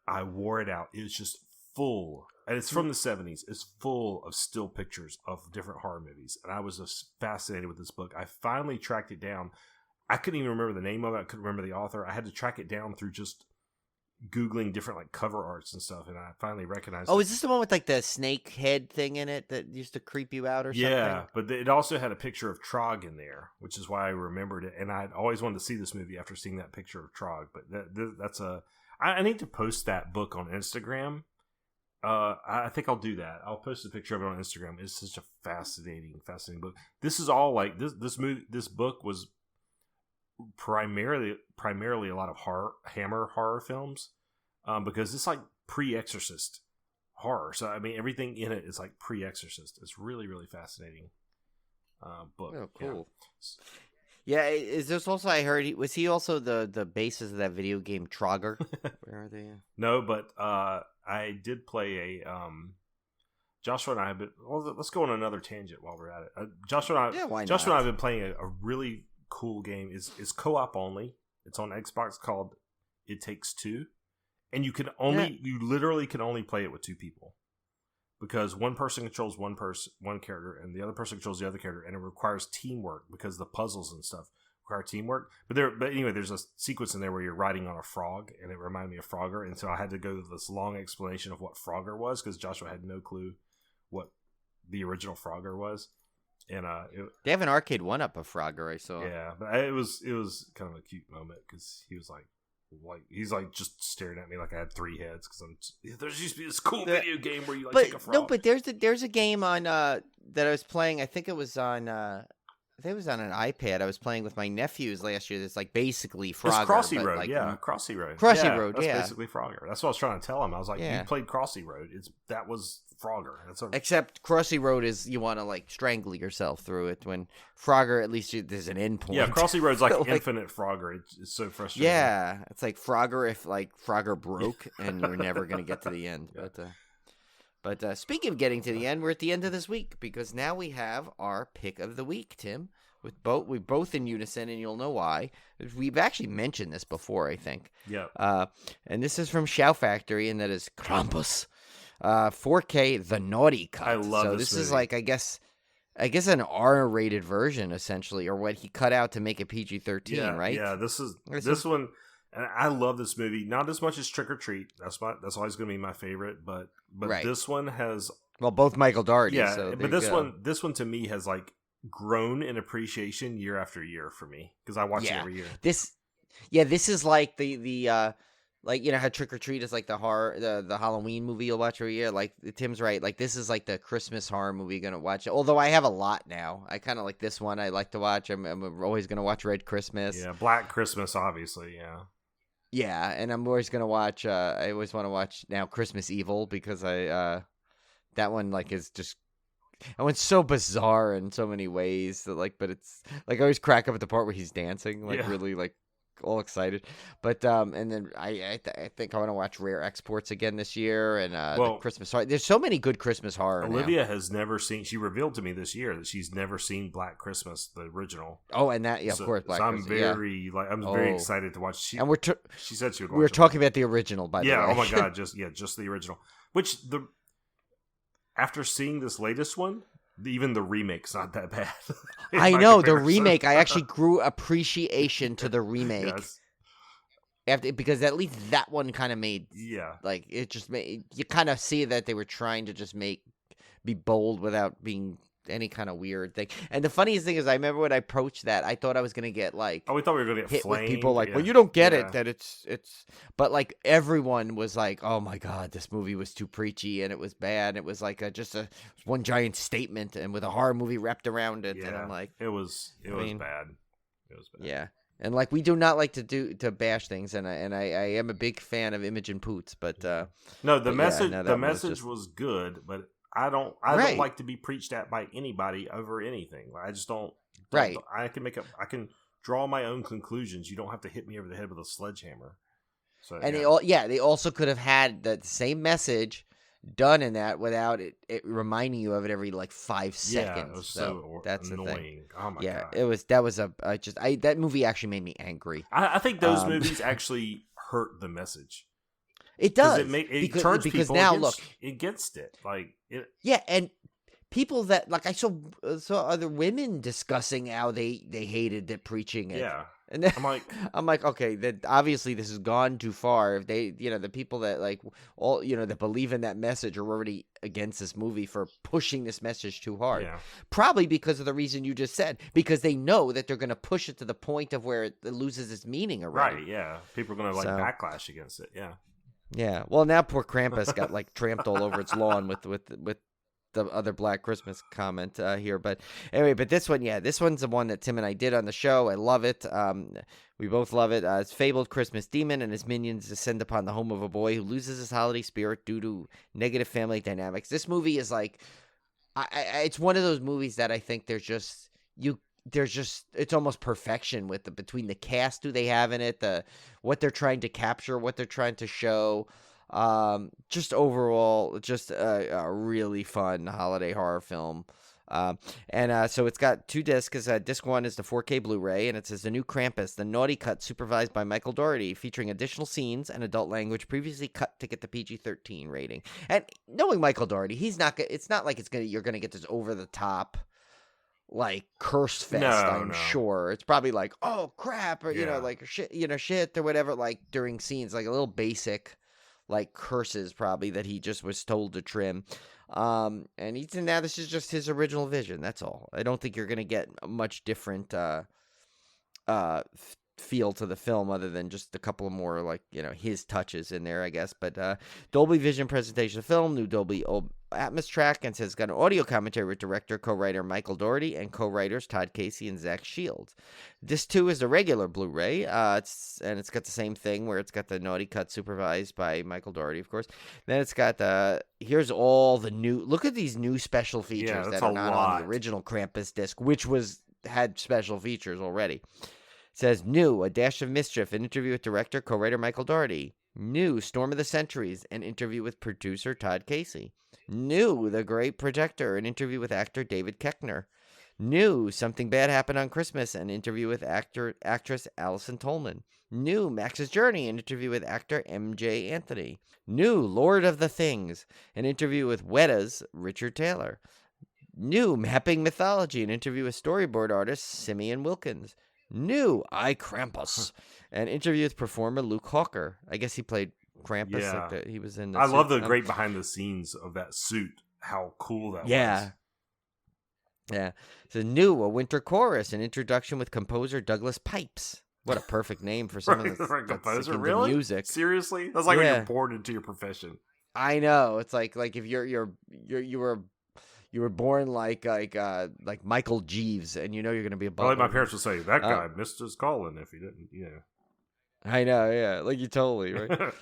I wore it out. It was just full, and it's from the 70s. It's full of still pictures of different horror movies, and I was just fascinated with this book. I finally tracked it down. I couldn't even remember the name of it. I couldn't remember the author. I had to track it down through just Googling different like cover arts and stuff, and I finally recognized is this the one with like the snake head thing in it that used to creep you out or something? Yeah, but it also had a picture of Trog in there, which is why I remembered it, and I'd always wanted to see this movie after seeing that picture of Trog. But that's I need to post that book on Instagram. I think I'll do that. I'll post a picture of it on Instagram. It's such a fascinating book. This is all like this book was primarily a lot of Hammer horror films, because it's like pre-Exorcist horror. So I mean, everything in it is like pre-Exorcist. It's really, really fascinating book. Oh, cool. Yeah, is this also? I heard was he also the basis of that video game Trogger? Where are they? No, but I did play a. Joshua and I have been. Well, let's go on another tangent while we're at it. Joshua and I have been playing a really cool game. Is co-op only. It's on Xbox called It Takes Two, and you literally can only play it with two people, because one person controls one character and the other person controls the other character, and it requires teamwork because the puzzles and stuff require teamwork. But anyway, there's a sequence in there where you're riding on a frog, and it reminded me of Frogger, and so I had to go through this long explanation of what Frogger was because Joshua had no clue what the original Frogger was. And they have an arcade one-up of Frogger, I saw. Yeah, but it was kind of a cute moment because he was he's just staring at me like I had three heads because there used to be this cool video game where you take a frog. No, but there's a game on that I was playing. I think it was on an iPad. I was playing with my nephews last year. It's like basically Frogger. It's Crossy Road, Crossy Road. That's basically Frogger. That's what I was trying to tell him. I was like, you played Crossy Road. That was Frogger. Except Crossy Road is you want to like strangle yourself through it. When Frogger, at least there's an end point. Yeah, Crossy Road's like infinite Frogger. It's so frustrating. Yeah, it's like Frogger if like Frogger broke and you're never going to get to the end. Yeah. But speaking of getting to the end, we're at the end of this week because now we have our pick of the week. Tim, We both in unison, and you'll know why. We've actually mentioned this before, I think. Yeah. And this is from Shout Factory, and that is Krampus. 4K, the naughty cut. I love so this is movie. like, I guess an R-rated version, essentially, or what he cut out to make it PG-13, right? Yeah, this one, and I love this movie. Not as much as Trick or Treat. That's always going to be my favorite. But Right. this one has, Well, both Michael Dougherty. yeah. So But this one to me has like grown in appreciation year after year for me because I watch it every year. This is like the like, you know how Trick or Treat is like the horror, the Halloween movie you'll watch every year. Like Tim's right. Like this is like the Christmas horror movie you're gonna watch. Although I have a lot now. I kind of like this one. I like to watch. I'm always gonna watch Red Christmas. Yeah, Black Christmas, obviously. Yeah. Yeah, and I'm always gonna watch. I always want to watch now Christmas Evil because that one like is just. That one's so bizarre in so many ways that like, but it's like I always crack up at the part where he's dancing, like really like all excited. But and then I think I want to watch Rare Exports again this year and the Christmas horror. There's so many good Christmas horror. Olivia has never seen. She revealed to me this year that she's never seen Black Christmas, the original. Oh, and that of course, Black I'm Christmas. I'm very excited to watch. And she said she would. We were talking about the original, by the way. Yeah. Oh my god. Just the original. Which after seeing this latest one. Even the remake's not that bad. I know the remake. I actually grew appreciation to the remake because at least that one kind of made like it just made you kind of see that they were trying to just be bold without being any kind of weird thing. And the funniest thing is, I remember when I approached that, I thought I was gonna get like we thought we were gonna get hit flamed. with people like, well, you don't get it that it's, but like everyone was like, oh my god, this movie was too preachy and it was bad. It was like just one giant statement and with a horror movie wrapped around it. And I'm like, it was bad. It was bad. Yeah. And like we do not like to bash things, and I am a big fan of Imogen Poots, but no, the message was good, but I don't like to be preached at by anybody over anything. I just don't. Right. I can draw my own conclusions. You don't have to hit me over the head with a sledgehammer. So and they also could have had the same message done in that without it reminding you of it every like 5 seconds. Yeah, it was so that's annoying. The thing. Oh my god. Yeah, that movie actually made me angry. I think those movies actually hurt the message. It does. It turns people now against it. Like it. Yeah, and people that like I saw other women discussing how they hated it, preaching it. Yeah. And then I'm like, okay, that obviously this has gone too far. If they, the people that like all, that believe in that message are already against this movie for pushing this message too hard. Yeah. Probably because of the reason you just said, because they know that they're going to push it to the point of where it loses its meaning already. Right. Yeah. People are going to backlash against it. Yeah. Yeah. Well, now poor Krampus got like tramped all over its lawn with the other Black Christmas comment here. But anyway, this one's the one that Tim and I did on the show. I love it. We both love it. It's fabled Christmas demon and his minions descend upon the home of a boy who loses his holiday spirit due to negative family dynamics. This movie is like, it's one of those movies that I think it's almost perfection between the cast who they have in it, what they're trying to capture, what they're trying to show. Just overall, just a really fun holiday horror film. So it's got 2 discs. Disc 1 is the 4K Blu-ray, and it says The New Krampus, the naughty cut supervised by Michael Dougherty, featuring additional scenes and adult language previously cut to get the PG-13 rating. And knowing Michael Dougherty, it's not like you're gonna get this over the top like curse fest. I'm sure it's probably like, oh crap, or like shit or whatever, like during scenes, like a little basic like curses probably that he just was told to trim. And now this is just his original vision. That's all. I don't think you're gonna get a much different feel to the film other than just a couple of more like his touches in there, I guess. But Dolby Vision presentation of the film, new Dolby Atmos track, and says got an audio commentary with director co-writer Michael Dougherty and co-writers Todd Casey and Zach Shields. Disc 2 is the regular Blu-ray. It's got the same thing where it's got the naughty cut supervised by Michael Dougherty, of course. Then it's got here's all the new. Look at these new special features that are not on the original Krampus disc, which had special features already. It says new, A Dash of Mischief, an interview with director, co-writer Michael Dougherty. New, Storm of the Centuries, an interview with producer Todd Casey. New, The Great Protector, an interview with actor David Koechner. New, Something Bad Happened on Christmas, an interview with actress Allison Tolman. New, Max's Journey, an interview with actor MJ Anthony. New, Lord of the Things, an interview with Weta's Richard Taylor. New, Mapping Mythology, an interview with storyboard artist Simeon Wilkins. New, I, Krampus, an interview with performer Luke Hawker. I guess he played Krampus. Yeah. He was in the I suit. love the great behind the scenes of that suit. How cool that was. Yeah. So New, A Winter Chorus, an introduction with composer Douglas Pipes. What a perfect name for someone that's, for a composer, into really? music. Seriously? That's like when you're born into your profession. I know. It's like if you were born like Michael Jeeves, and you know you're going to be a butler. Like my parents would say, that guy missed his calling if he didn't, I know, yeah. Like you totally, right?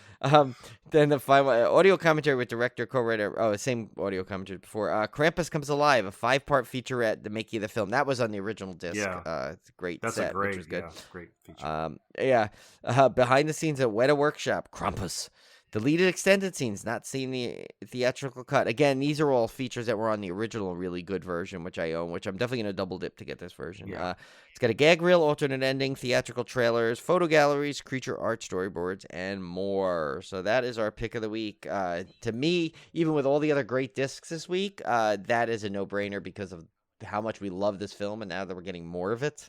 Then the final audio commentary with director, co-writer, same audio commentary before. Krampus Comes Alive, a 5-part featurette, the making of the film. That was on the original disc. Yeah. It's a great That's set, a great, which was good. great feature. Behind the scenes at Weta Workshop, Krampus. Deleted extended scenes, not seen the theatrical cut. Again, these are all features that were on the original really good version, which I own, which I'm definitely going to double dip to get this version. Yeah. It's got a gag reel, alternate ending, theatrical trailers, photo galleries, creature art, storyboards, and more. So that is our pick of the week. To me, even with all the other great discs this week, that is a no-brainer because of how much we love this film, and now that we're getting more of it.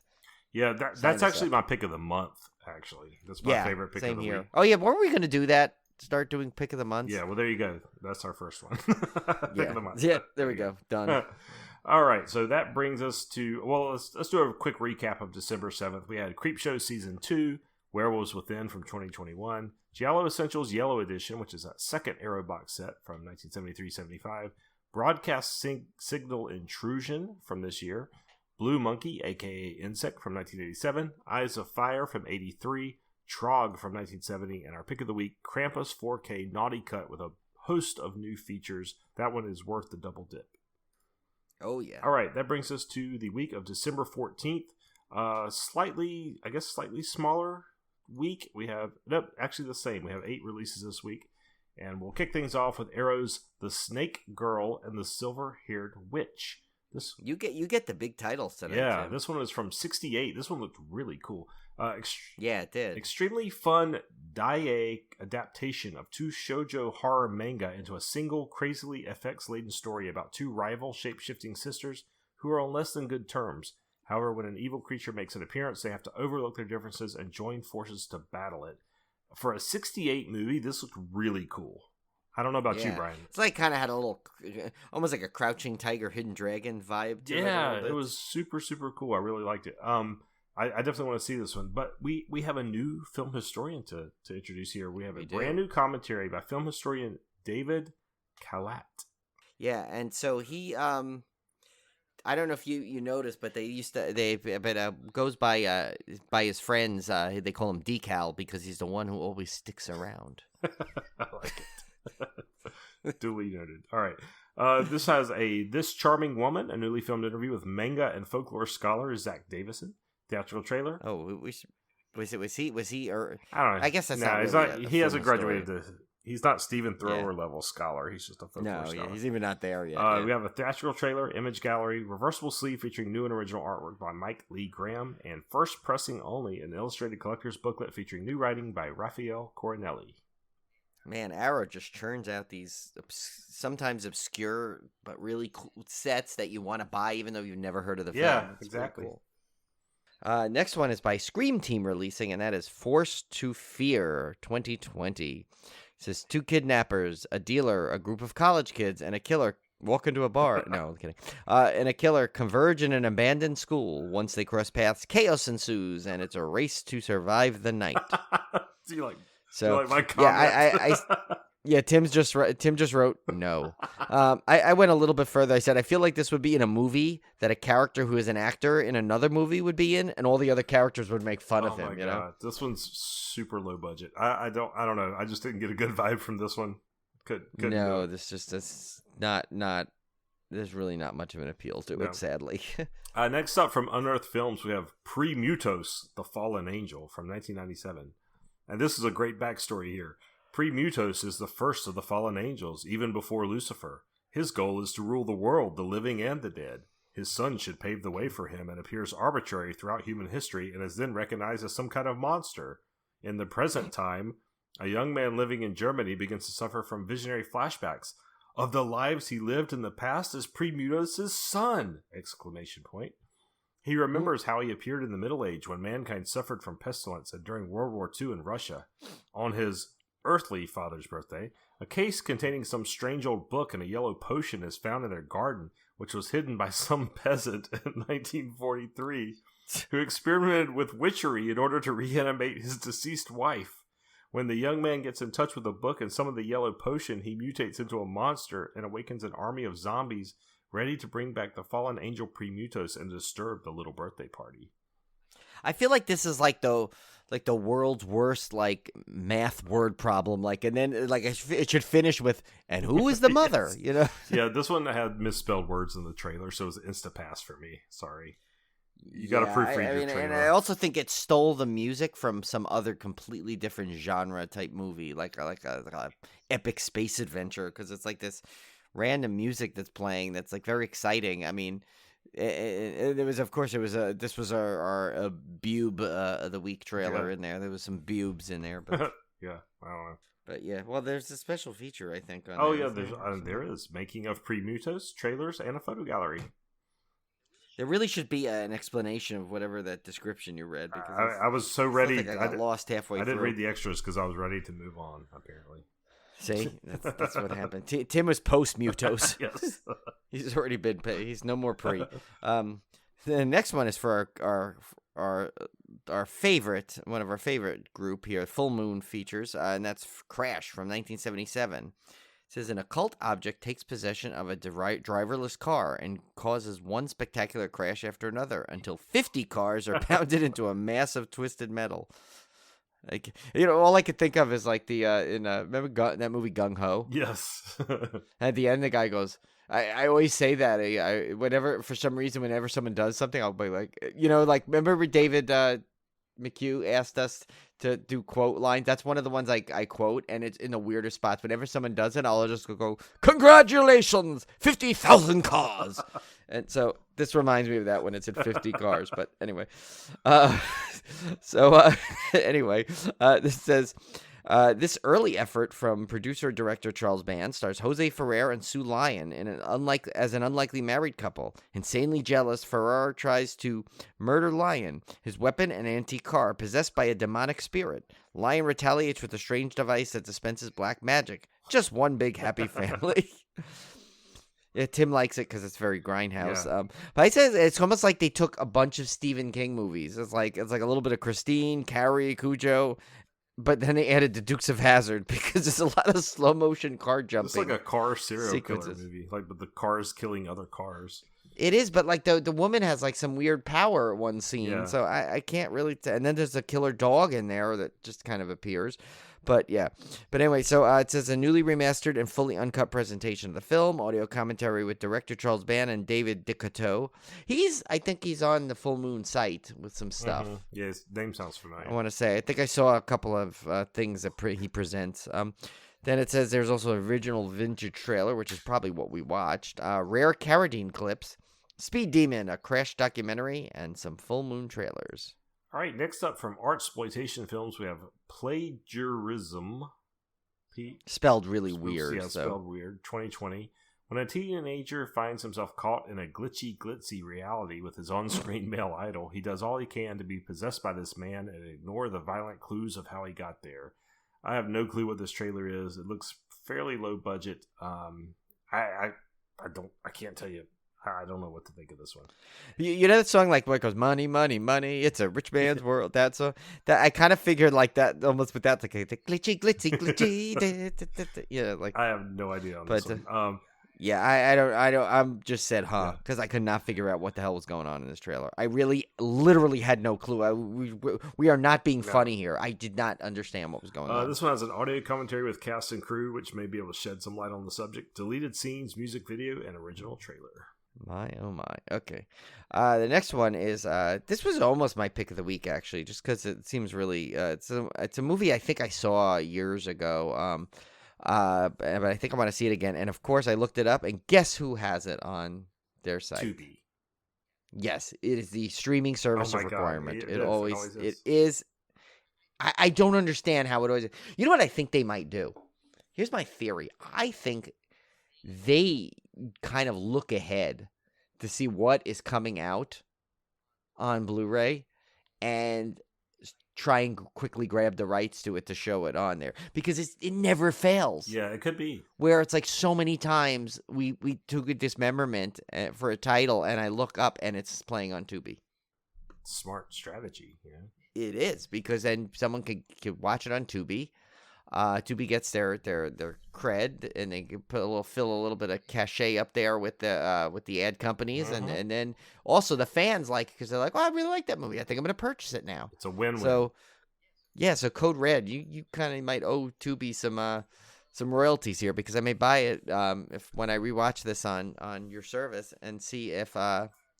Yeah, that's actually my pick of the month, actually. That's my favorite pick of the week. Oh, yeah, weren't we going to do that? Start doing pick of the month. Yeah, well, there you go. That's our first one. Pick of the month. Yeah, there we go. Done. All right, so that brings us to, let's do a quick recap of December 7th. We had Creepshow Season 2, Werewolves Within from 2021, Giallo Essentials Yellow Edition, which is a second Arrow box set from 1973-75, Broadcast Signal Intrusion from this year, Blue Monkey, a.k.a. Insect, from 1987, Eyes of Fire from 83, Trog from 1970, and our pick of the week, Krampus 4K Naughty Cut with a host of new features. That one is worth the double dip. Oh, yeah. All right, that brings us to the week of December 14th. Slightly smaller week. We have, actually the same. We have 8 releases this week. And we'll kick things off with Arrow's The Snake Girl and the Silver-Haired Witch. You get the big titles today. Yeah, Tim. this one is from 1968. This one looked really cool. Yeah, it did. Extremely fun Daiei adaptation of 2 shoujo horror manga into a single, crazily effects-laden story about 2 rival shape-shifting sisters who are on less than good terms. However, when an evil creature makes an appearance, they have to overlook their differences and join forces to battle it. For a 1968 movie, this looked really cool. I don't know about you, Brian. It's like kind of had a little, almost like a Crouching Tiger, Hidden Dragon vibe to it. Yeah, it was super, super cool. I really liked it. I definitely want to see this one. But we have a new film historian to introduce here. We have a brand new commentary by film historian David Kalat. Yeah, and so he, I don't know if you noticed, but goes by his friends. They call him Decal because he's the one who always sticks around. I like it. Duly noted. All right. This has This Charming Woman, a newly filmed interview with manga and folklore scholar Zach Davison. Theatrical trailer. Oh, was he? Or I don't know. I guess that's he hasn't graduated. He's not Stephen Thrower level scholar. He's just a folklore scholar. He's even not there yet. We have a theatrical trailer, image gallery, reversible sleeve featuring new and original artwork by Mike Lee Graham, and first pressing only, an illustrated collector's booklet featuring new writing by Raphael Coronelli. Man, Arrow just churns out these sometimes obscure but really cool sets that you want to buy even though you've never heard of the film. Yeah, It's exactly. Cool. Next one is by Scream Team releasing, and that is Forced to Fear 2020. It says 2 kidnappers, a dealer, a group of college kids, and a killer walk into a bar. No, I'm kidding. And a killer converge in an abandoned school. Once they cross paths, chaos ensues, and it's a race to survive the night. Do you like? So like my comment? Yeah, Tim just wrote no. I went a little bit further. I said I feel like this would be in a movie that a character who is an actor in another movie would be in, and all the other characters would make fun of him. Oh my God. This one's super low budget. I don't know. I just didn't get a good vibe from this one. No, that's not. There's really not much of an appeal to it, sadly. Next up from Unearthed Films, we have Pre-Mutos, The Fallen Angel from 1997. And this is a great backstory here. Pre-Mutos is the first of the fallen angels, even before Lucifer. His goal is to rule the world, the living and the dead. His son should pave the way for him and appears arbitrary throughout human history and is then recognized as some kind of monster. In the present time, a young man living in Germany begins to suffer from visionary flashbacks of the lives he lived in the past as Premutos' son! Exclamation point. He remembers how he appeared in the Middle Age when mankind suffered from pestilence and during World War II in Russia. On his earthly father's birthday, a case containing some strange old book and a yellow potion is found in their garden, which was hidden by some peasant in 1943 who experimented with witchery in order to reanimate his deceased wife. When the young man gets in touch with the book and some of the yellow potion, he mutates into a monster and awakens an army of zombies ready to bring back the fallen angel Premutos and disturb the little birthday party. I feel like this is like the world's worst like math word problem. Like, and then like it should finish with, and who is the mother? Yes. You know? Yeah, this one had misspelled words in the trailer, so it was an insta-pass for me. Sorry. You got to proofread your trailer. And I also think it stole the music from some other completely different genre type movie, like a epic space adventure, because it's like this random music that's playing that's like very exciting. I mean, this was our Bube of the week trailer in there. There was some Bubes in there, but yeah, I don't know. But yeah, well, there's a special feature I think. There is making of Premutos trailers and a photo gallery. There really should be an explanation of whatever that description you read. Because I was so ready. I got lost halfway through. I didn't read the extras because I was ready to move on, apparently. See? That's what happened. Tim was post-Mutos. Yes. He's already been paid. He's no more pre. The next one is for our favorite, one of our favorite group here, Full Moon Features, and that's Crash from 1977. It says, an occult object takes possession of a driverless car and causes one spectacular crash after another until 50 cars are pounded into a mass of twisted metal. Like, you know, all I could think of is like the remember that movie Gung Ho? Yes. At the end, the guy goes, I always say that whenever someone does something, I'll be like, you know, like remember David McHugh asked us to do quote lines. That's one of the ones I quote, and it's in the weirdest spots. Whenever someone does it, I'll just go, congratulations, 50,000 cars. And so this reminds me of that when it's at 50 cars. But anyway, this says, this early effort from producer-director Charles Band stars Jose Ferrer and Sue Lyon as an unlikely married couple. Insanely jealous, Ferrer tries to murder Lyon, his weapon an antique car possessed by a demonic spirit. Lyon retaliates with a strange device that dispenses black magic. Just one big happy family. Yeah, Tim likes it because it's very grindhouse. Yeah. But I said it's almost like they took a bunch of Stephen King movies. It's like a little bit of Christine, Carrie, Cujo, but then they added the Dukes of Hazzard because there's a lot of slow motion car jumping. It's like a car serial sequences. Killer movie, like but the cars killing other cars. It is, but like the woman has like some weird power at one scene, so I can't really. And then there's a killer dog in there that just kind of appears. But yeah. But anyway, so it says a newly remastered and fully uncut presentation of the film, audio commentary with director Charles Band and David DeCoteau. I think he's on the Full Moon site with some stuff. Mm-hmm. Yeah, his name sounds familiar. I want to say, I think I saw a couple of things that he presents. Then it says there's also an original vintage trailer, which is probably what we watched. Rare Carradine clips, Speed Demon, a crash documentary, and some Full Moon trailers. All right, next up from Artsploitation Films, we have Plagiarism. Spelled really weird. Yeah, spelled weird. 2020. When a teenager finds himself caught in a glitzy reality with his on-screen male idol, he does all he can to be possessed by this man and ignore the violent clues of how he got there. I have no clue what this trailer is. It looks fairly low budget. I can't tell you. I don't know what to think of this one. You know that song like what goes money, money, money. It's a rich man's world. That I kind of figured like that almost with that like the glitzy. Yeah, like I have no idea on this one. Yeah, I don't. I'm just said because I could not figure out what the hell was going on in this trailer. I literally had no clue. We are not being funny here. I did not understand what was going on. This one has an audio commentary with cast and crew, which may be able to shed some light on the subject. Deleted scenes, music video, and original trailer. My, oh my. Okay. The next one is, this was almost my pick of the week, actually, just because it seems really, it's a movie I think I saw years ago, but I think I want to see it again. And of course, I looked it up, and guess who has it on their site? Tubi. Yes, it is the streaming service Oh of my God, requirement. it It is. always It it is. I don't understand how it always. You know what I think they might do? Here's my theory. I think they kind of look ahead to see what is coming out on Blu-ray and try and quickly grab the rights to it to show it on there because it never fails. Yeah, it could be. Where it's like so many times we took a dismemberment for a title and I look up and it's playing on Tubi. Smart strategy, It is because then someone could watch it on Tubi. Tubi gets their cred, and they can fill a little bit of cachet up there with the ad companies, and then also the fans because they're like, oh, I really like that movie. I think I'm gonna purchase it now. It's a win-win. So yeah, so Code Red, you kind of might owe Tubi some royalties here because I may buy it when I rewatch this on your service and see if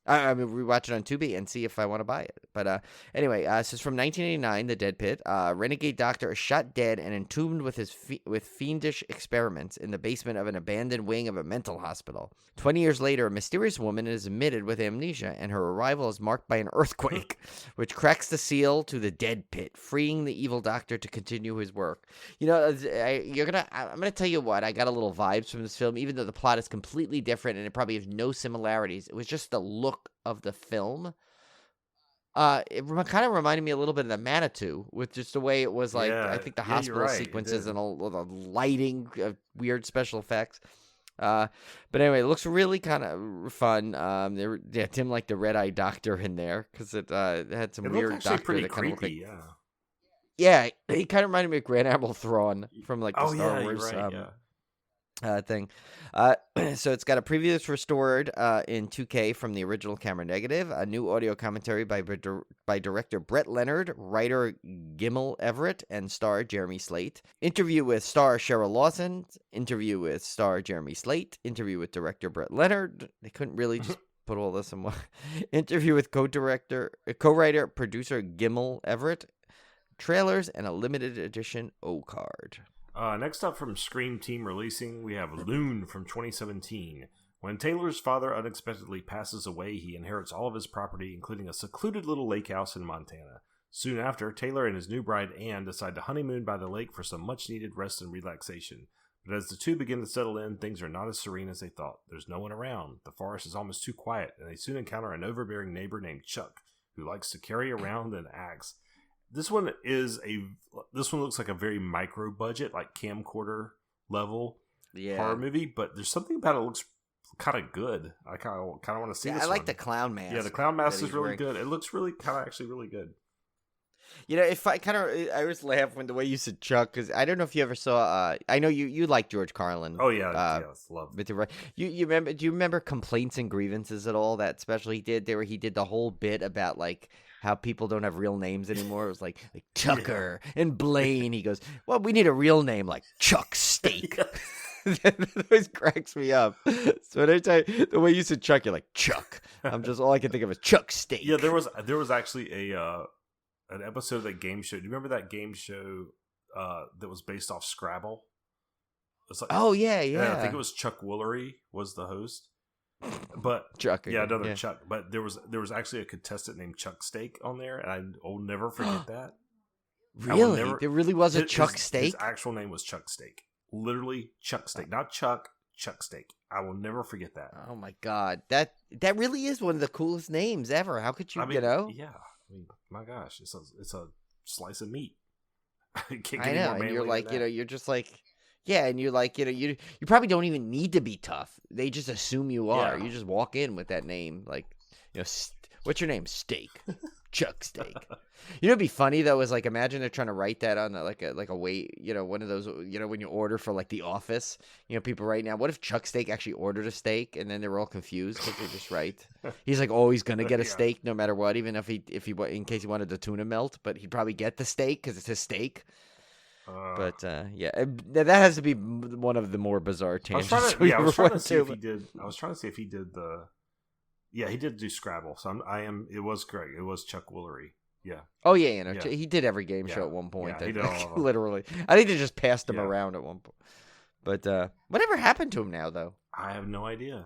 I mean, rewatch it on Tubi and see if I want to buy it. But anyway, this is from 1989, The Dead Pit. Renegade doctor is shot dead and entombed with fiendish experiments in the basement of an abandoned wing of a mental hospital. 20 years later, a mysterious woman is admitted with amnesia, and her arrival is marked by an earthquake, which cracks the seal to the Dead Pit, freeing the evil doctor to continue his work. You know, I'm gonna tell you what. I got a little vibes from this film, even though the plot is completely different and it probably has no similarities. It was just the look of the film. It kind of reminded me a little bit of the Manitou with just the way it was like. Yeah, I think the yeah, hospital you're right, sequences it and all the lighting, weird special effects. But anyway, it looks really kind of fun. Tim liked the red eye doctor in there because it had some weird doctor that kind of looked like. Yeah, he kind of reminded me of Grand Admiral Thrawn from like the Star Wars. You're right, Thing. So it's got a preview that's restored in 2K from the original camera negative, a new audio commentary by director Brett Leonard, writer Gimel Everett, and star Jeremy Slate. Interview with star Cheryl Lawson, interview with star Jeremy Slate, interview with director Brett Leonard. They couldn't really just put all this in one. Interview with co-writer, producer Gimel Everett, trailers, and a limited edition O-card. Next up from Scream Team Releasing, we have Loon from 2017. When Taylor's father unexpectedly passes away, he inherits all of his property, including a secluded little lake house in Montana. Soon after, Taylor and his new bride Anne decide to honeymoon by the lake for some much-needed rest and relaxation. But as the two begin to settle in, things are not as serene as they thought. There's no one around, the forest is almost too quiet, and they soon encounter an overbearing neighbor named Chuck, who likes to carry around an axe. This one looks like a very micro budget, like camcorder level horror movie, but there's something about it that looks kind of good. I kind of want to see this. I like the clown mask. Yeah, the clown mask is really good. It looks really actually really good. You know, I always laugh when the way you said Chuck, because I don't know if you ever saw. I know you like George Carlin. Oh yeah, love. You remember? Do you remember Complaints and Grievances at all? That special he did there, where he did the whole bit about like how people don't have real names anymore. It was like Tucker and Blaine. He goes, well, we need a real name like Chuck Steak. That always cracks me up. So when I tell you, the way you said Chuck, you're like Chuck. All I can think of is Chuck Steak. Yeah, there was actually an episode of that game show. Do you remember that game show that was based off Scrabble? Like, yeah. I think it was Chuck Woolery was the host. But Chuck, another Chuck. But there was actually a contestant named Chuck Steak on there, and I'll never forget that. Really? There really was a Chuck Steak? His actual name was Chuck Steak. Literally Chuck Steak, not Chuck Steak. I will never forget that. Oh my God, that really is one of the coolest names ever. How could you, Yeah. I mean, my gosh, it's a slice of meat. I know, and you're like, you're just like. Yeah, and you're like, you probably don't even need to be tough. They just assume you are. Yeah. You just walk in with that name, like, what's your name? Steak, Chuck Steak. It'd be funny though. Is like, imagine they're trying to write that on like a weight, one of those, when you order for like The Office, people right now. What if Chuck Steak actually ordered a steak and then they were all confused because they just write. He's like always gonna get a steak no matter what, even if he in case he wanted the tuna melt, but he'd probably get the steak because it's his steak. But that has to be one of the more bizarre tangents. I was trying to see if he did the. Yeah, he did do Scrabble. So it was great. It was Chuck Woolery. Yeah. Oh yeah, he did every game show at one point. Yeah, he did all of them. Literally, I think they just passed him around at one point. But whatever happened to him now, though? I have no idea.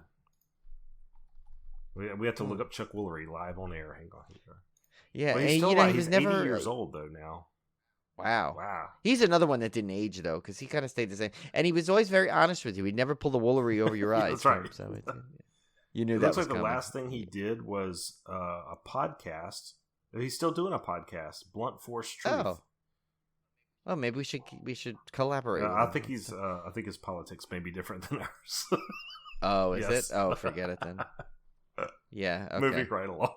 We have to look up Chuck Woolery live on air. Hang on here. Yeah, Well, and, he's still he was he's never 80 years old though now. Wow. He's another one that didn't age though, because he kind of stayed the same, and he was always very honest with you. He'd never pull the Woolery over your eyes. That's right. Tim, so you knew it that looks was like coming. the last thing he did was a podcast. He's still doing a podcast, Blunt Force Truth. Oh, maybe we should collaborate. I think I think his politics may be different than ours. Oh, is Yes. it? Oh, forget it then. Yeah. Okay. Moving right along.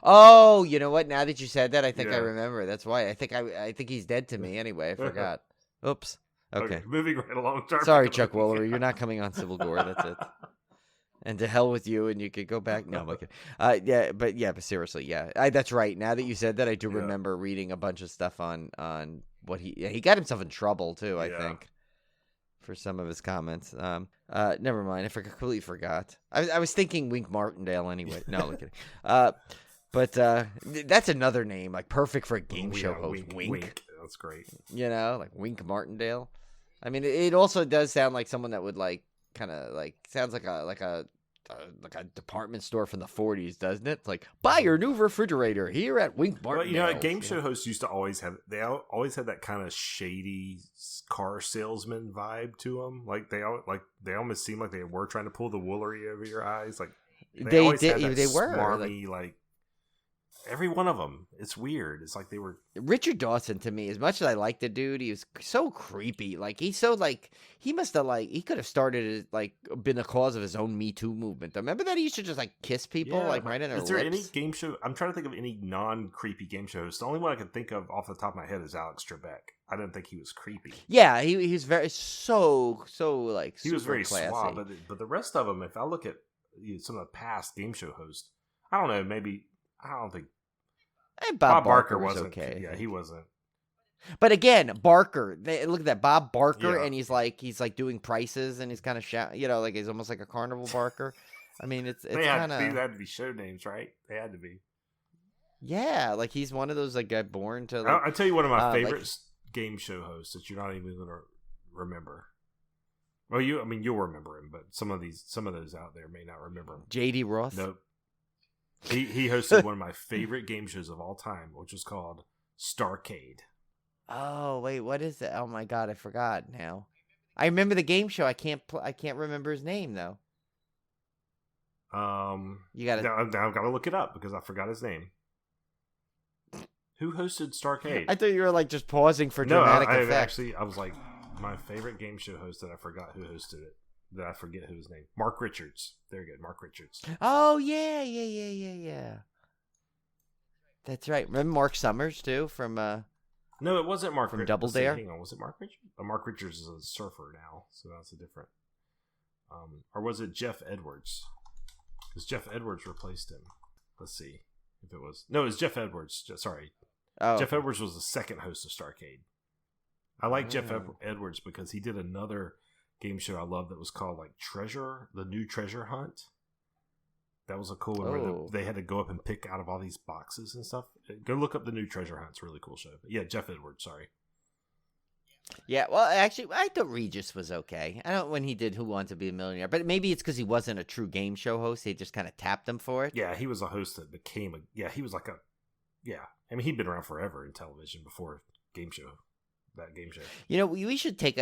Oh, you know what? Now that you said that, I think I Yeah. remember. That's why I think he's dead to me. Anyway, I forgot. Oops. Okay. Moving right along. Sorry, Chuck Woolery. You're not coming on Civil Gore. That's it. And to hell with you, and you could go back. No, I'm okay. But seriously, yeah. That's right. Now that you said that, I do remember reading a bunch of stuff on what he got himself in trouble too. I think for some of his comments. Never mind. I completely forgot. I was thinking Wink Martindale anyway. No, look at it. But that's another name, like perfect for a game show host. Wink. That's great. You know, like Wink Martindale. I mean, it also does sound like someone that would like kind of like sounds like a department store from the 40s, doesn't it? It's like, buy your new refrigerator here at Wink Martindale. Well, game show hosts used to always had that kind of shady car salesman vibe to them. Like they almost seemed like they were trying to pull the Woolery over your eyes. Like they were smarmy, like every one of them. It's weird. It's like they were. Richard Dawson, to me, as much as I like the dude, he was so creepy. Like he's so like he must have he could have started been a cause of his own Me Too movement. Remember that he used to just like kiss people right in their lips. Is there any game show? I'm trying to think of any non-creepy game show host. The only one I can think of off the top of my head is Alex Trebek. I didn't think he was creepy. Yeah, he was very so like he was very classy. suave. But the rest of them, if I look at some of the past game show hosts, I don't know. Maybe I don't think. Bob Barker was okay. Yeah, he wasn't. But again, Barker. Look at that, Bob Barker, and he's like doing prices, and he's kind of like he's almost like a carnival barker. I mean, it's kind of. They had to be show names, right? They had to be. Yeah, like he's one of those guy born to. I'll tell you one of my favorite game show hosts that you're not even going to remember. Well, you'll remember him, but some of those out there may not remember him. J.D. Roth. Nope. He hosted one of my favorite game shows of all time, which was called Starcade. Oh wait, what is it? Oh my god, I forgot now. I remember the game show. I can't remember his name though. You got now I've got to look it up because I forgot his name. Who hosted Starcade? I thought you were just pausing for dramatic effect. I was like, my favorite game show host that I forgot who hosted it. That I forget whose name. Mark Richards. There you go, Mark Richards. Oh yeah. That's right. Remember Mark Summers too from No, it wasn't Mark from Richards. Double Dare. Hang on, was it Mark Richards? Mark Richards is a surfer now, so that's a different. Or was it Jeff Edwards? Because Jeff Edwards replaced him. Let's see if it was. No, it was Jeff Edwards. Sorry. Oh. Jeff Edwards was the second host of Starcade. I like Jeff Edwards because he did another game show I love that was called the New Treasure Hunt. That was a cool one where they had to go up and pick out of all these boxes and stuff. Go look up the New Treasure Hunt. It's a really cool show. But yeah, Jeff Edwards, sorry. Yeah, well, actually, I thought Regis was okay. I don't when he did Who Wants to Be a Millionaire, but maybe it's because he wasn't a true game show host. They just kind of tapped him for it. Yeah, he was a host that became he was like I mean, he'd been around forever in television before game show. We should take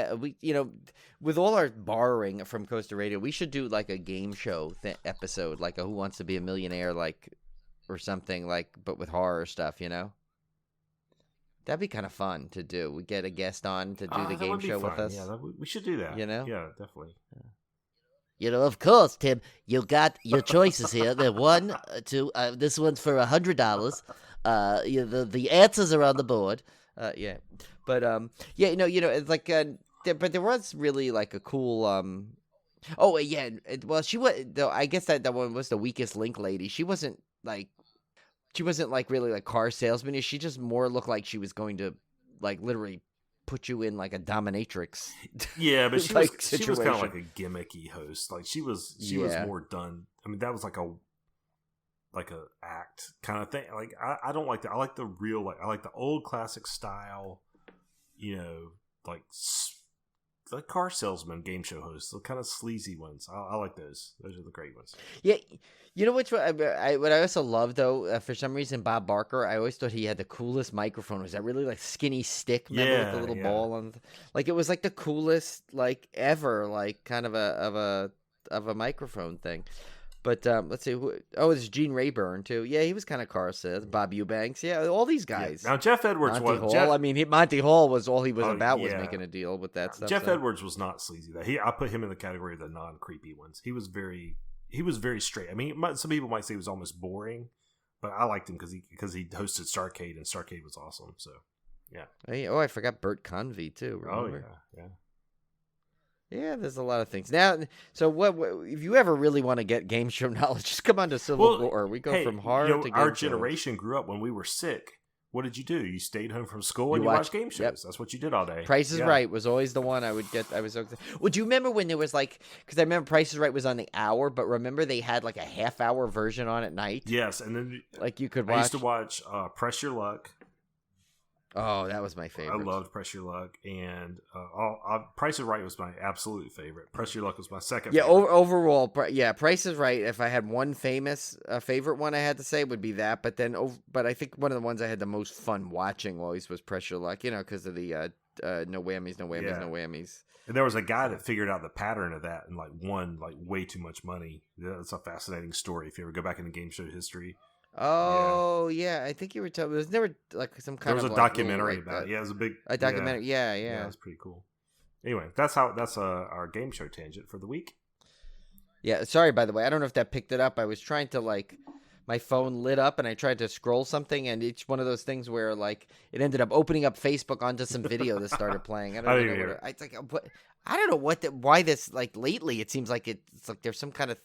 with all our borrowing from Costa Radio, we should do a game show episode, like a Who Wants to Be a Millionaire, or something but with horror stuff, That'd be kind of fun to do. We get a guest on to do the game show with us. Yeah, we should do that. Yeah, definitely. Of course, Tim, you got your choices here. They're one, two. This one's for $100. The answers are on the board. Yeah. But it's but there was really a cool she was though. I guess that one was the weakest link lady. She wasn't really car salesman. She just more looked like she was going to literally put you in a dominatrix. Yeah, but she was kind of like a gimmicky host. She was more done. I mean, that was like a act kind of thing. I don't like that. I like the real I like the old classic style. the car salesman game show hosts, the kind of sleazy ones. I like those. Those are the great ones. Yeah, you know which one? What I also love though, for some reason, Bob Barker. I always thought he had the coolest microphone. Was that really like skinny stick? Remember with the little ball on? Like it was like the coolest like ever. Like kind of a microphone thing. But let's see. It's Gene Rayburn too. Yeah, he was kind of car sales. Bob Eubanks. Yeah, all these guys. Yeah. Now Jeff Edwards Monty Hall. I mean, Monty Hall was all he was about was making a deal with that stuff. Jeff Edwards was not sleazy. I put him in the category of the non-creepy ones. He was very straight. I mean, some people might say he was almost boring, but I liked him because he hosted Starcade, and Starcade was awesome. So yeah. Hey, I forgot Bert Convey too. Remember? Oh yeah. Yeah, there's a lot of things. Now, so what if you ever really want to get game show knowledge, just come on to Civil War. We go from hard to game our shows. generation grew up when we were sick. What did you do? You stayed home from school and you watched game shows. Yep. That's what you did all day. Price is Right was always the one I would get. I was so excited. Well, do you remember when there was because I remember Price is Right was on the hour, but remember they had like a half-hour version on at night? Yes, and then you could watch. I used to watch Press Your Luck. Oh, that was my favorite. I loved Press Your Luck, and Price is Right was my absolute favorite. Press Your Luck was my second. Yeah, favorite. Overall, Price is Right. If I had one favorite one, I had to say would be that. But then, I think one of the ones I had the most fun watching always was Press Your Luck. Because of the no whammies, no whammies, no whammies. And there was a guy that figured out the pattern of that and won way too much money. That's a fascinating story. If you ever go back into game show history. Oh yeah, I think you were telling. Was never some kind of. There was a documentary about it. Yeah, it was a documentary. Yeah. Yeah, it's pretty cool. Anyway, that's our game show tangent for the week. Yeah, sorry by the way. I don't know if that picked it up. I was trying to my phone lit up and I tried to scroll something, and it's one of those things where it ended up opening up Facebook onto some video that started playing. I don't know. I don't know why this lately it seems like it's like there's some kind of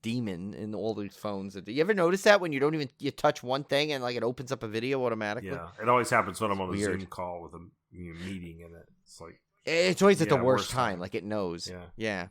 demon in all these phones. Do you ever notice that when you touch one thing and it opens up a video automatically? Yeah, it always happens when I'm on a Zoom call with a meeting, and it's always at the worst time. It knows. Yeah.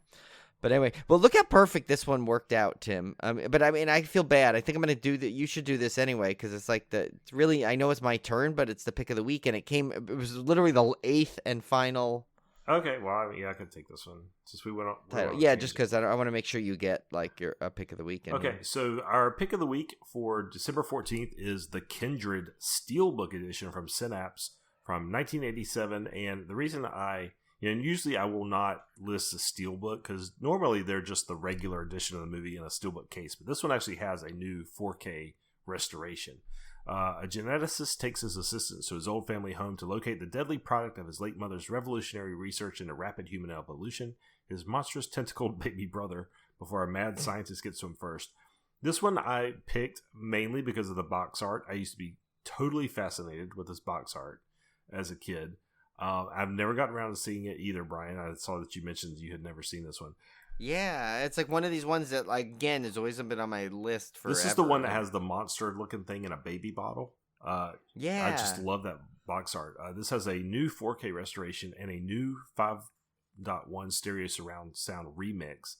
But anyway, well, look how perfect this one worked out, Tim. But I mean, I feel bad. I think I'm going to do that. You should do this anyway, because it's it's really, I know it's my turn, but it's the pick of the week, and it was literally the 8th and final. Okay, well, I could take this one since we went on. Just because I want to make sure you get your pick of the week. Anyway. Okay, so our pick of the week for December 14th is the Kindred Steelbook edition from Synapse from 1987, and the reason usually I will not list the steelbook because normally they're just the regular edition of the movie in a steelbook case, but this one actually has a new 4K restoration. A geneticist takes his assistants to his old family home to locate the deadly product of his late mother's revolutionary research into rapid human evolution, his monstrous tentacled baby brother, before a mad scientist gets to him first. This one I picked mainly because of the box art. I used to be totally fascinated with this box art as a kid. I've never gotten around to seeing it either, Brian. I saw that you mentioned you had never seen this one. Yeah, it's one of these ones that, again, has always been on my list forever. This is the one that has the monster-looking thing in a baby bottle. Yeah. I just love that box art. This has a new 4K restoration and a new 5.1 stereo surround sound remix,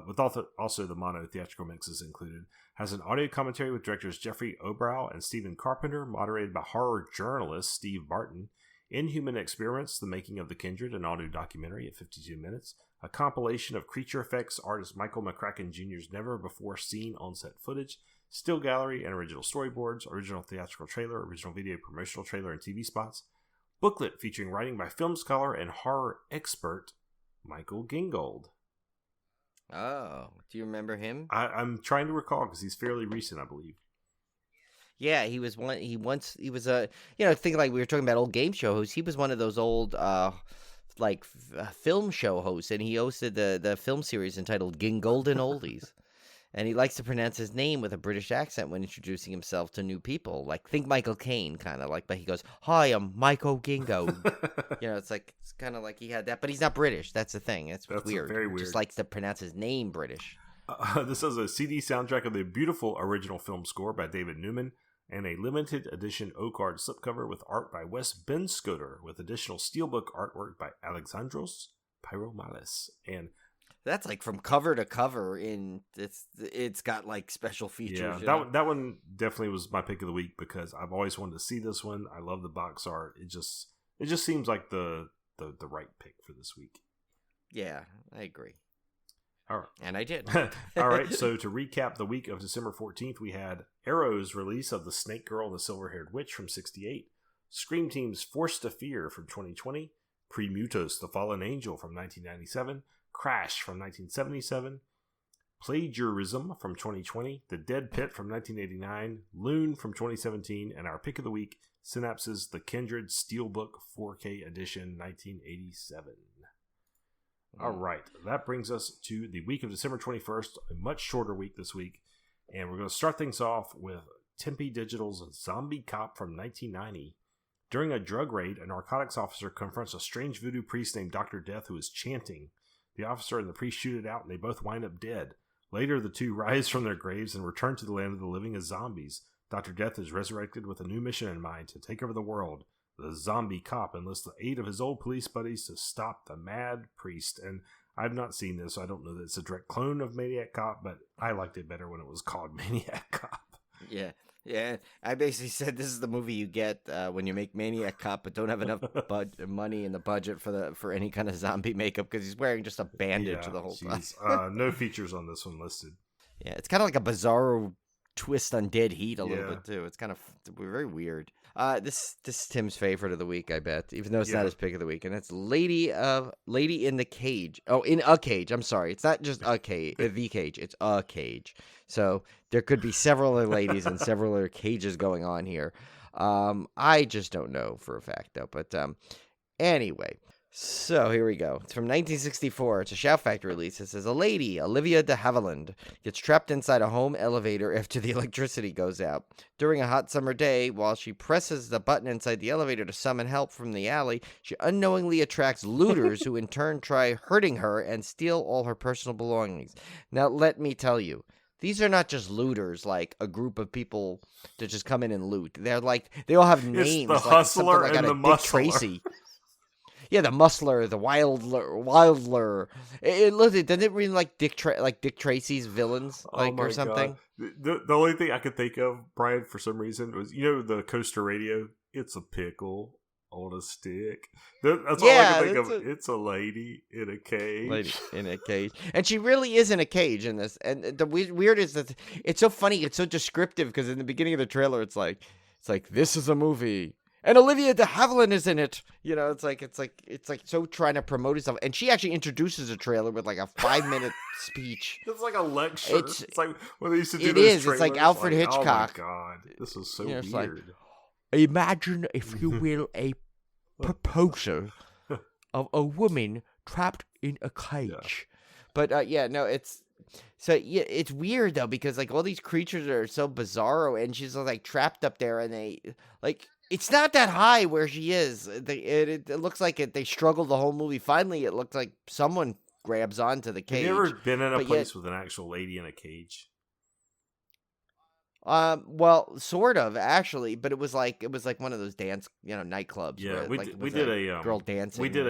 with also the mono theatrical mixes included. Has an audio commentary with directors Jeffrey Obrow and Stephen Carpenter, moderated by horror journalist Steve Barton. Inhuman Experiments, The Making of the Kindred, an all-new documentary at 52 minutes. A compilation of creature effects artist Michael McCracken Jr.'s never-before-seen on-set footage, still gallery and original storyboards, original theatrical trailer, original video promotional trailer and TV spots. Booklet featuring writing by film scholar and horror expert Michael Gingold. Oh, do you remember him? I'm trying to recall because he's fairly recent, I believe. Yeah, he was one. He was a think we were talking about old game show hosts. He was one of those old film show hosts, and he hosted the film series entitled Gingolden Oldies. And he likes to pronounce his name with a British accent when introducing himself to new people. Think Michael Caine, kind of but he goes, "Hi, I'm Michael Gingold." It's kind of like he had that, but he's not British. That's the thing. That's weird. Very weird. He just likes to pronounce his name British. This has a CD soundtrack of the beautiful original film score by David Newman and a limited edition O-card slipcover with art by Wes Benscoter with additional steelbook artwork by Alexandros Pyromalis. And that's from cover to cover. It's got special features. Yeah, that one definitely was my pick of the week because I've always wanted to see this one. I love the box art. It just seems like the right pick for this week. Yeah, I agree. All right. And I did. All right, so to recap the week of December 14th, we had Arrow's release of The Snake Girl and the Silver-Haired Witch from 1968, Scream Team's Forced to Fear from 2020, Premutus, The Fallen Angel from 1997, Crash from 1977, Plagiarism from 2020, The Dead Pit from 1989, Loon from 2017, and our pick of the week, Synapse's The Kindred Steelbook 4K Edition 1987. All right, that brings us to the week of December 21st, a much shorter week this week, and we're going to start things off with Tempe Digital's Zombie Cop from 1990. During a drug raid, a narcotics officer confronts a strange voodoo priest named Dr. Death who is chanting. The officer and the priest shoot it out, and they both wind up dead. Later, the two rise from their graves and return to the land of the living as zombies. Dr. Death is resurrected with a new mission in mind to take over the world. The zombie cop enlists the aid of his old police buddies to stop the mad priest. And I've not seen this, so I don't know that it's a direct clone of Maniac Cop, but I liked it better when it was called Maniac Cop. Yeah. I basically said this is the movie you get when you make Maniac Cop, but don't have enough money in the budget for any kind of zombie makeup because he's wearing just a bandage the whole time. No features on this one listed. Yeah, it's kind of like a bizarro twist on Dead Heat a little bit too. It's kind of very weird. This is Tim's favorite of the week, I bet, even though it's not his pick of the week, and it's Lady in the Cage. Oh, in a cage. I'm sorry, it's not just a cage, the cage. It's a cage. So there could be several other ladies and several other cages going on here. I just don't know for a fact though. But anyway. So here we go. It's from 1964. It's a Shout Factory release. It says, a lady, Olivia de Havilland, gets trapped inside a home elevator after the electricity goes out. During a hot summer day, while she presses the button inside the elevator to summon help from the alley, she unknowingly attracts looters who in turn try hurting her and steal all her personal belongings. Now, let me tell you, these are not just looters, like a group of people that just come in and loot. They're like, they all have names. It's the like hustler like and the Dick muscler. Tracy. Yeah, the Muscler, the Wildler. It doesn't it read like Dick Tracy's villains, or something. God. The only thing I could think of, Brian, for some reason, was the Coaster Radio. It's a pickle on a stick. That's all I can think of. It's a lady in a cage. And she really is in a cage in this. And the weird is that it's so funny. It's so descriptive because in the beginning of the trailer, it's like this is a movie. And Olivia de Havilland is in it. It's like so trying to promote itself. And she actually introduces a trailer with like a 5-minute speech. It's like a lecture. It's like when they used to do it those is. trailers. It's like Alfred Hitchcock. Oh my God, this is so weird. Like, imagine, if you will, a proposal of a woman trapped in a cage. Yeah. But it's weird though because like all these creatures are so bizarro, and she's like trapped up there, and they like. It's not that high where she is. It looks like they struggled the whole movie. Finally, it looked like someone grabs onto the cage. Have you ever been in a place with an actual lady in a cage? Well, sort of actually, but it was like one of those dance, nightclubs. Yeah, where, we did a girl dancing. We did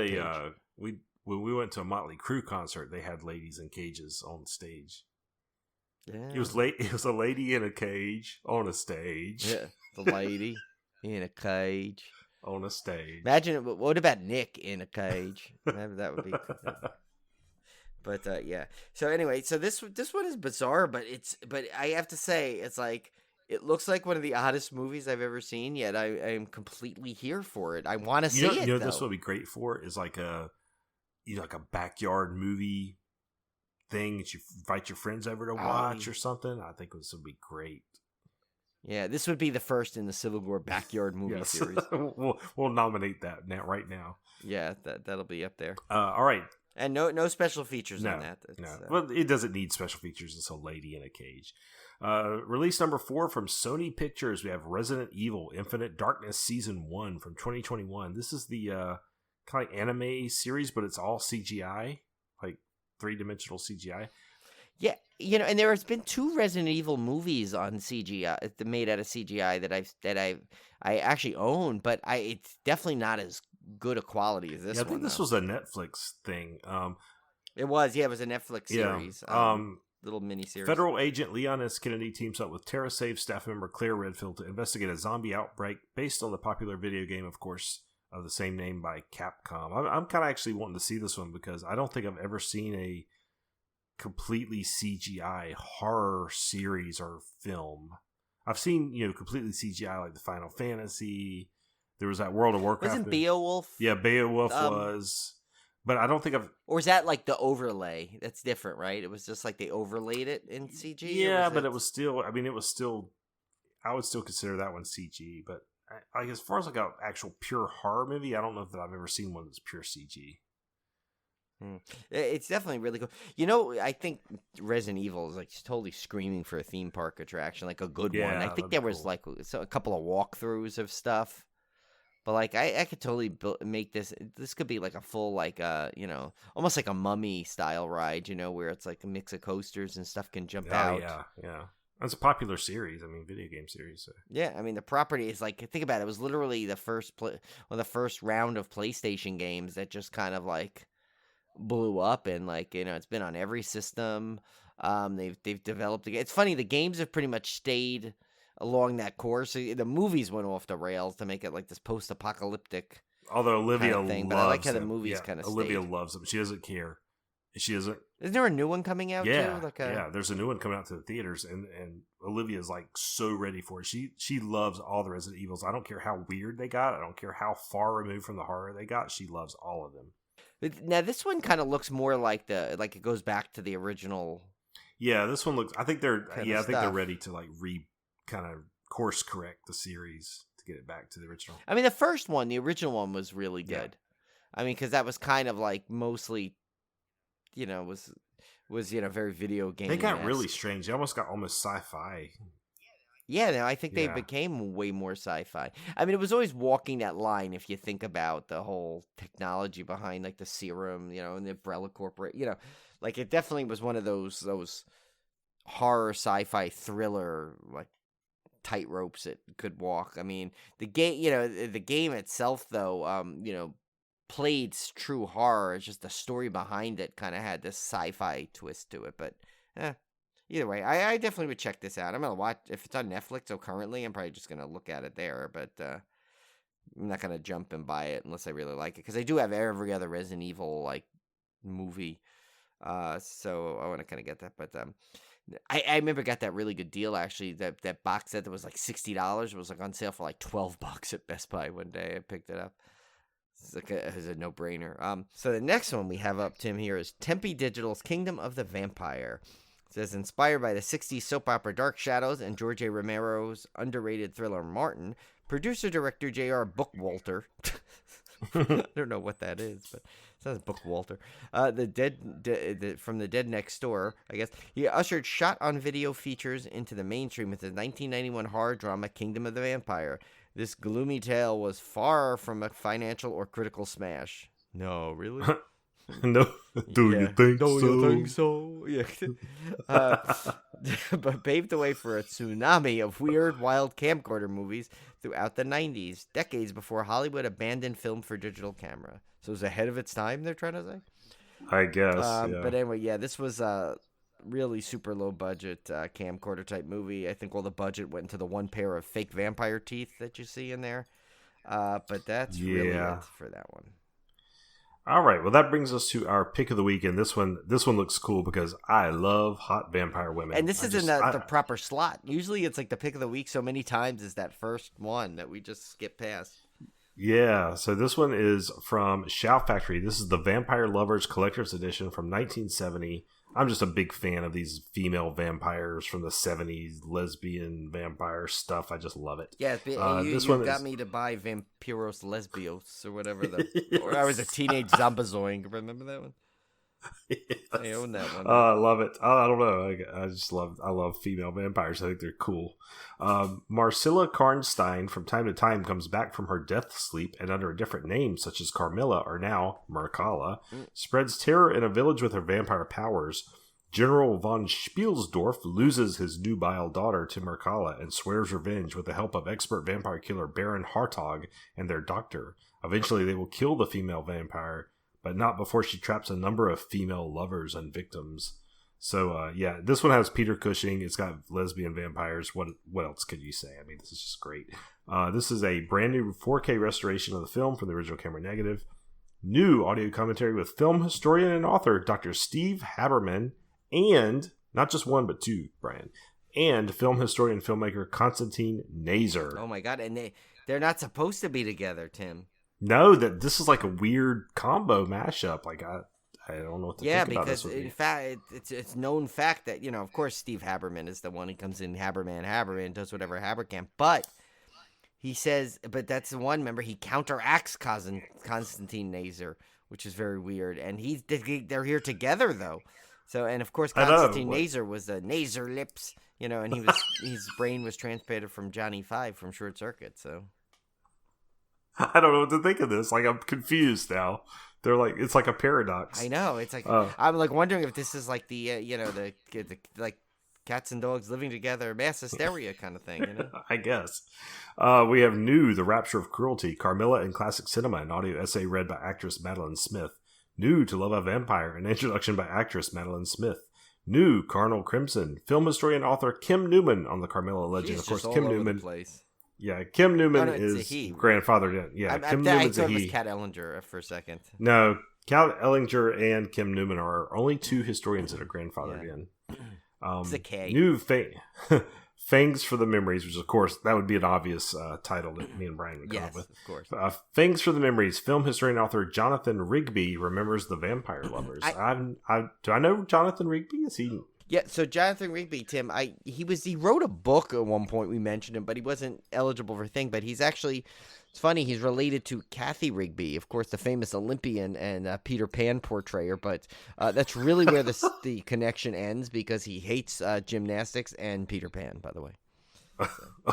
when we went to a Motley Crue concert. They had ladies in cages on stage. Yeah, It was a lady in a cage on a stage. Yeah, the lady. In a cage. On a stage. Imagine it. What about Nick in a cage? Maybe that would be. But yeah. So anyway, this one is bizarre, but I have to say it's like it looks like one of the oddest movies I've ever seen. Yet I am completely here for it. I want to see it. You know, this would be great for is like a backyard movie thing that you invite your friends over to watch or something. I think this would be great. Yeah, this would be the first in the Civil War backyard movie series. We'll nominate that right now. Yeah, that'll be up there. All right, and no special features on that. Well, it doesn't need special features. It's a lady in a cage. Release number 4 from Sony Pictures. We have Resident Evil: Infinite Darkness Season 1 from 2021. This is the kind of anime series, but it's all CGI, like 3-dimensional CGI. Yeah, and there has been 2 Resident Evil movies on CGI made out of CGI that I actually own, but it's definitely not as good a quality as this one. I think this was a Netflix thing. It was a Netflix series. Little mini-series. Federal agent Leon S. Kennedy teams up with TerraSave staff member Claire Redfield to investigate a zombie outbreak based on the popular video game, of course, of the same name by Capcom. I'm kind of actually wanting to see this one because I don't think I've ever seen a completely CGI horror series or film. I've seen, completely CGI like the Final Fantasy. There was that World of Warcraft. Wasn't Beowulf? Yeah, Beowulf was. But I don't think I've... Or is that like the overlay? That's different, right? It was just like they overlaid it in CG? Yeah, but it was still... I mean, it was still... I would still consider that one CG. But like as far as like an actual pure horror movie, I don't know that I've ever seen one that's pure CG. It's definitely really cool. I think Resident Evil is like totally screaming for a theme park attraction, like a good one. I think there was like a couple of walkthroughs of stuff. But like I could totally make this. This could be like a full like almost like a Mummy style ride, where it's like a mix of coasters and stuff can jump out. Yeah. That's a popular series. I mean, video game series. So. Yeah, I mean the property is like, think about it. It was literally the first round of PlayStation games that just kind of like blew up, and like it's been on every system. They've developed. It's funny, the games have pretty much stayed along that course. The movies went off the rails to make it like this post-apocalyptic. Although Olivia kind of thing, loves but I like how the them. movies kind of Olivia loves them. She doesn't care. She isn't. Isn't there a new one coming out? Yeah, too? yeah. There's a new one coming out to the theaters, and Olivia is like so ready for it. She loves all the Resident Evils. I don't care how weird they got. I don't care how far removed from the horror they got. She loves all of them. Now this one kind of looks more like it goes back to the original. Yeah, this one looks. I think they're. I think they're ready to like kind of course correct the series to get it back to the original. I mean, the original one was really good. Yeah. I mean, because that was kind of like mostly, was very video game. They got really strange. They almost got sci-fi. Yeah, no, I think they became way more sci-fi. I mean, it was always walking that line if you think about the whole technology behind like the serum, and the Umbrella Corporate, like it definitely was one of those horror sci-fi thriller like tight ropes it could walk. I mean, the game itself though, played true horror. It's just the story behind it kind of had this sci-fi twist to it, but either way, I definitely would check this out. I'm gonna watch if it's on Netflix. So currently, I'm probably just gonna look at it there, but I'm not gonna jump and buy it unless I really like it, because I do have every other Resident Evil like movie, so I want to kind of get that. But I remember got that really good deal actually. That box set that was like $60. It was like on sale for like $12 at Best Buy one day. I picked it up. It was a no-brainer. So the next one we have up, Tim, here is Tempe Digital's Kingdom of the Vampire. It says, inspired by the 60s soap opera Dark Shadows and George A. Romero's underrated thriller Martin, producer-director J.R. Bookwalter, I don't know what that is, but it sounds Bookwalter, from The Dead Next Door, I guess, he ushered shot-on-video features into the mainstream with his 1991 horror drama Kingdom of the Vampire. This gloomy tale was far from a financial or critical smash. No, really? No. Do you think so? Do you think so? Yeah. But paved the way for a tsunami of weird, wild camcorder movies throughout the 90s, decades before Hollywood abandoned film for digital camera. So it was ahead of its time, they're trying to say? I guess, But anyway, this was really super low budget camcorder type movie. I think all the budget went into the one pair of fake vampire teeth that you see in there. But that's really it for that one. All right, well that brings us to our pick of the week, and this one looks cool because I love hot vampire women. And this isn't the proper slot. Usually it's like the pick of the week so many times is that first one that we just skip past. Yeah, so this one is from Shout Factory. This is the Vampire Lovers Collector's Edition from 1970. I'm just a big fan of these female vampires from the 70s, lesbian vampire stuff. I just love it. Yeah, you got me to buy Vampiros Lesbios or whatever. Or I was a teenage zombazoing. Remember that one? Yes. I own that one. I love it. I don't know. I love female vampires. I think they're cool. Marcilla Karnstein from time to time comes back from her death sleep and under a different name, such as Carmilla or now Marcala, spreads terror in a village with her vampire powers. General von Spielsdorf loses his nubile daughter to Marcala and swears revenge with the help of expert vampire killer Baron Hartog and their doctor. Eventually they will kill the female vampire, but not before she traps a number of female lovers and victims. So, yeah, this one has Peter Cushing. It's got lesbian vampires. What else could you say? I mean, this is just great. This is a brand new 4K restoration of the film from the original camera negative. New audio commentary with film historian and author Dr. Steve Haberman, and not just one but two, Brian, and film historian and filmmaker Konstantin Nazer. Oh my God! And they're not supposed to be together, Tim. No, that this is like a weird combo mashup. Like I don't know what to think about this. Yeah, because in fact, it's known fact that, of course, Steve Haberman is the one who comes in. Haberman does whatever Haber can, but he says, but that's the one. Remember, he counteracts Konstantin Nazer, which is very weird. And they're here together though. So, and of course, Konstantin Nazer was the Nazer lips, and his brain was transplanted from Johnny Five from Short Circuit. So I don't know what to think of this. Like, I'm confused now. They're like, it's like a paradox. I know. It's like I'm like wondering if this is like the the like cats and dogs living together, mass hysteria kind of thing. I guess. We have new The Rapture of Cruelty, Carmilla in Classic Cinema, an audio essay read by actress Madeline Smith. New To Love a Vampire, an introduction by actress Madeline Smith. New Carnal Crimson, film historian and author Kim Newman on the Carmilla legend. She's of course, just Kim all over Newman. the place. Yeah, Kim Newman it's a is he. grandfathered in. Yeah, Kim Newman's I a thought it was he. Kat Ellinger for a second. No, Cal Ellinger and Kim Newman are only two historians that are grandfathered in. It's a K. New Fangs for the Memories, which of course that would be an obvious title that me and Brian would come up with. Of course. Fangs for the Memories. Film historian and author Jonathan Rigby remembers the vampire lovers. Do I know Jonathan Rigby? Is he? Yeah, so Jonathan Rigby, Tim, he wrote a book at one point. We mentioned him, but he wasn't eligible for thing. But he's actually, it's funny, he's related to Kathy Rigby, of course, the famous Olympian and Peter Pan portrayer. But that's really where the connection ends, because he hates gymnastics and Peter Pan, by the way. So.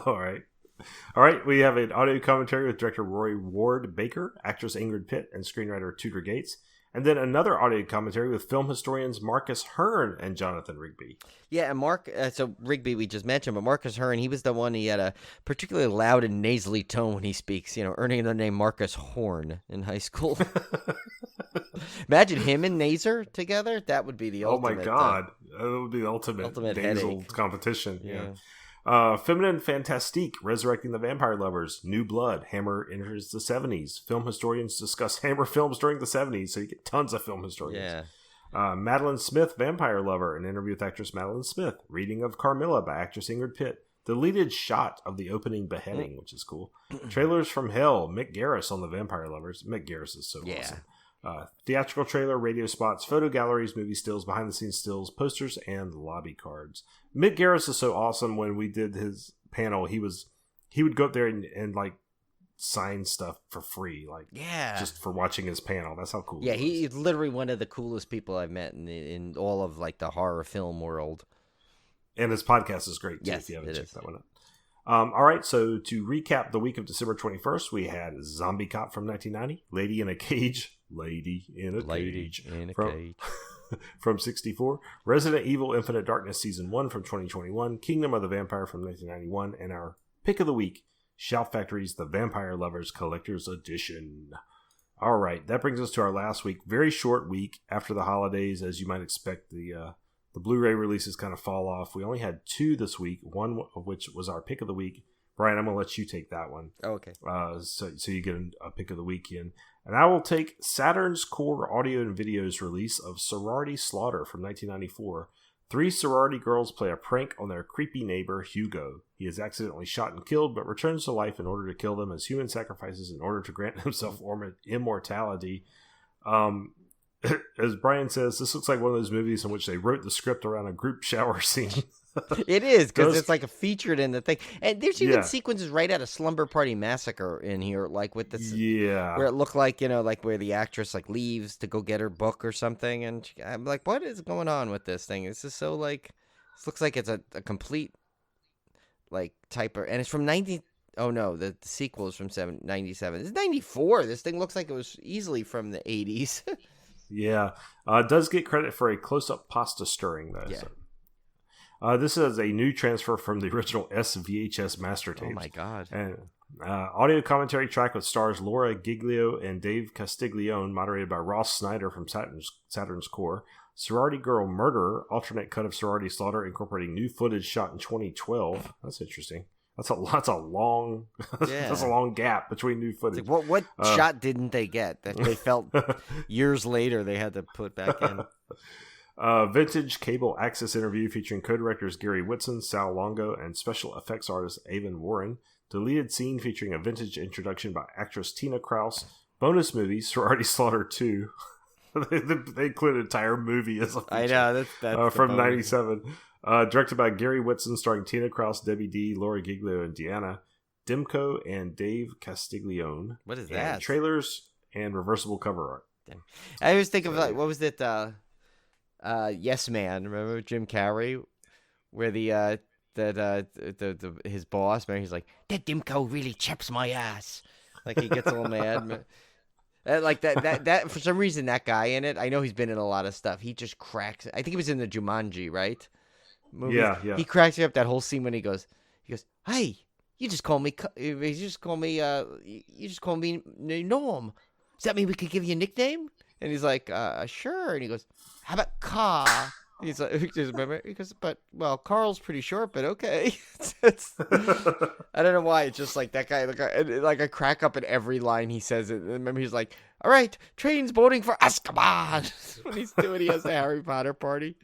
All right. We have an audio commentary with director Roy Ward Baker, actress Ingrid Pitt, and screenwriter Tudor Gates. And then another audio commentary with film historians Marcus Hearn and Jonathan Rigby. Yeah, and so Rigby we just mentioned, but Marcus Hearn, he was the one, he had a particularly loud and nasally tone when he speaks, earning the name Marcus Horn in high school. Imagine him and Nazer together. That would be the ultimate. Oh my God. That would be the ultimate nasal headache. competition. Yeah. Feminine Fantastique, Resurrecting the Vampire Lovers, New Blood, Hammer enters the 70s. Film historians discuss Hammer films during the 70s, so you get tons of film historians. Yeah. Madeline Smith, Vampire Lover, an interview with actress Madeline Smith. Reading of Carmilla by actress Ingrid Pitt. Deleted shot of the opening beheading, which is cool. Trailers from Hell, Mick Garris on the Vampire Lovers. Mick Garris is so awesome. Theatrical trailer, radio spots, photo galleries, movie stills, behind the scenes stills, posters, and lobby cards. Mick Garris is so awesome. When we did his panel, he would go up there and like sign stuff for free, just for watching his panel. That's how cool. Yeah, he's literally one of the coolest people I've met in all of like the horror film world. And his podcast is great too. Yes, if you haven't checked that one out. All right, so to recap the week of December 21st, we had Zombie Cop from 1990, Lady in a Cage from 64, Resident Evil Infinite Darkness Season 1 from 2021, Kingdom of the Vampire from 1991, and our pick of the week, Shout Factory's The Vampire Lovers Collector's Edition. All right, that brings us to our last week. Very short week after the holidays, as you might expect. The Blu-ray releases kind of fall off. We only had two this week, one of which was our pick of the week. Brian, I'm going to let you take that one. Oh, okay. So you get a pick of the week in. And I will take Saturn's Core Audio and Video's release of Sorority Slaughter from 1994. 3 sorority girls play a prank on their creepy neighbor, Hugo. He is accidentally shot and killed, but returns to life in order to kill them as human sacrifices in order to grant himself immortality. As Brian says, this looks like one of those movies in which they wrote the script around a group shower scene. It is, because it's like featured in the thing. And there's even sequences right out of Slumber Party Massacre in here, like with this, where it looked like, like where the actress like leaves to go get her book or something. And I'm like, what is going on with this thing? This is so like, this looks like it's a complete like type of, and it's from 90. Oh no, the sequel is from 97. It's 94. This thing looks like it was easily from the 80s. Yeah. It does get credit for a close-up pasta stirring, though. Yeah. So. This is a new transfer from the original SVHS master tapes. Oh my God. And audio commentary track with stars Laura Giglio and Dave Castiglione, moderated by Ross Snyder from Saturn's Core. Sorority Girl Murder, alternate cut of Sorority Slaughter incorporating new footage shot in 2012. That's interesting. That's a long that's a long gap between new footage. It's like, what shot didn't they get that they felt years later they had to put back in? Vintage cable access interview featuring co-directors Gary Whitson, Sal Longo, and special effects artist Avon Warren. Deleted scene featuring a vintage introduction by actress Tina Kraus. Bonus movie Sorority Slaughter 2. They include an entire movie as a feature. I know that's from '97. Directed by Gary Whitson, starring Tina Kraus, Debbie D, Laura Giglio, and Deanna Dimko, and Dave Castiglione. What is that? Trailers and reversible cover art. Damn. I always think of like, what was it? Yes Man. Remember Jim Carrey, where the his boss, man, he's like, that Dimko really chaps my ass. Like he gets a little mad. Like that for some reason that guy in it. I know he's been in a lot of stuff. He just cracks. I think he was in the Jumanji, right? Movies. Yeah. He cracks me up that whole scene when he goes, "Hey, you just call me Norm. Does that mean we could give you a nickname?" And he's like, "Sure." And he goes, "How about Car?" He's like, remember? He goes, well, Carl's pretty short, but okay. I don't know why. It's just like that guy. Like I crack up at every line he says. It. And remember, he's like, "All right, train's boarding for Azkaban." When he has the Harry Potter party.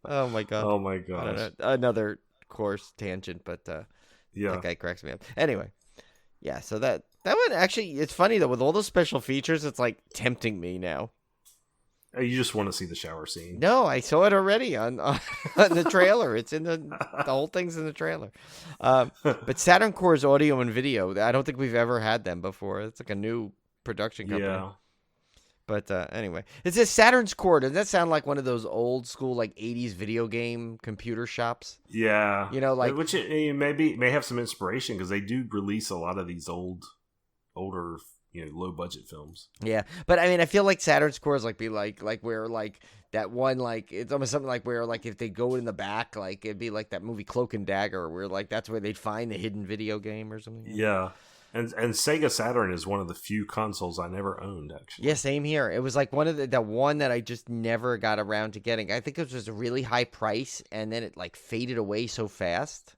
Oh my god. Oh my gosh. Another course tangent, but that guy cracks me up. Anyway, yeah. So that one actually, it's funny though. With all those special features, it's like tempting me now. You just want to see the shower scene. No, I saw it already on the trailer. It's in the whole thing's in the trailer. But Saturn Core's audio and video, I don't think we've ever had them before. It's like a new production company. Yeah. But anyway, it's a Saturn's Core. Does that sound like one of those old school like 80s video game computer shops? Yeah. You know, like which may have some inspiration because they do release a lot of these older low budget films. Yeah, but I mean, I feel like Saturn's Core is like where like that one, like it's almost something like where like if they go in the back, like it'd be like that movie Cloak and Dagger, where like that's where they'd find the hidden video game or something. Yeah, and Sega Saturn is one of the few consoles I never owned actually. Yeah, same here. It was like one of the one that I just never got around to getting. I think it was just a really high price, and then it like faded away so fast.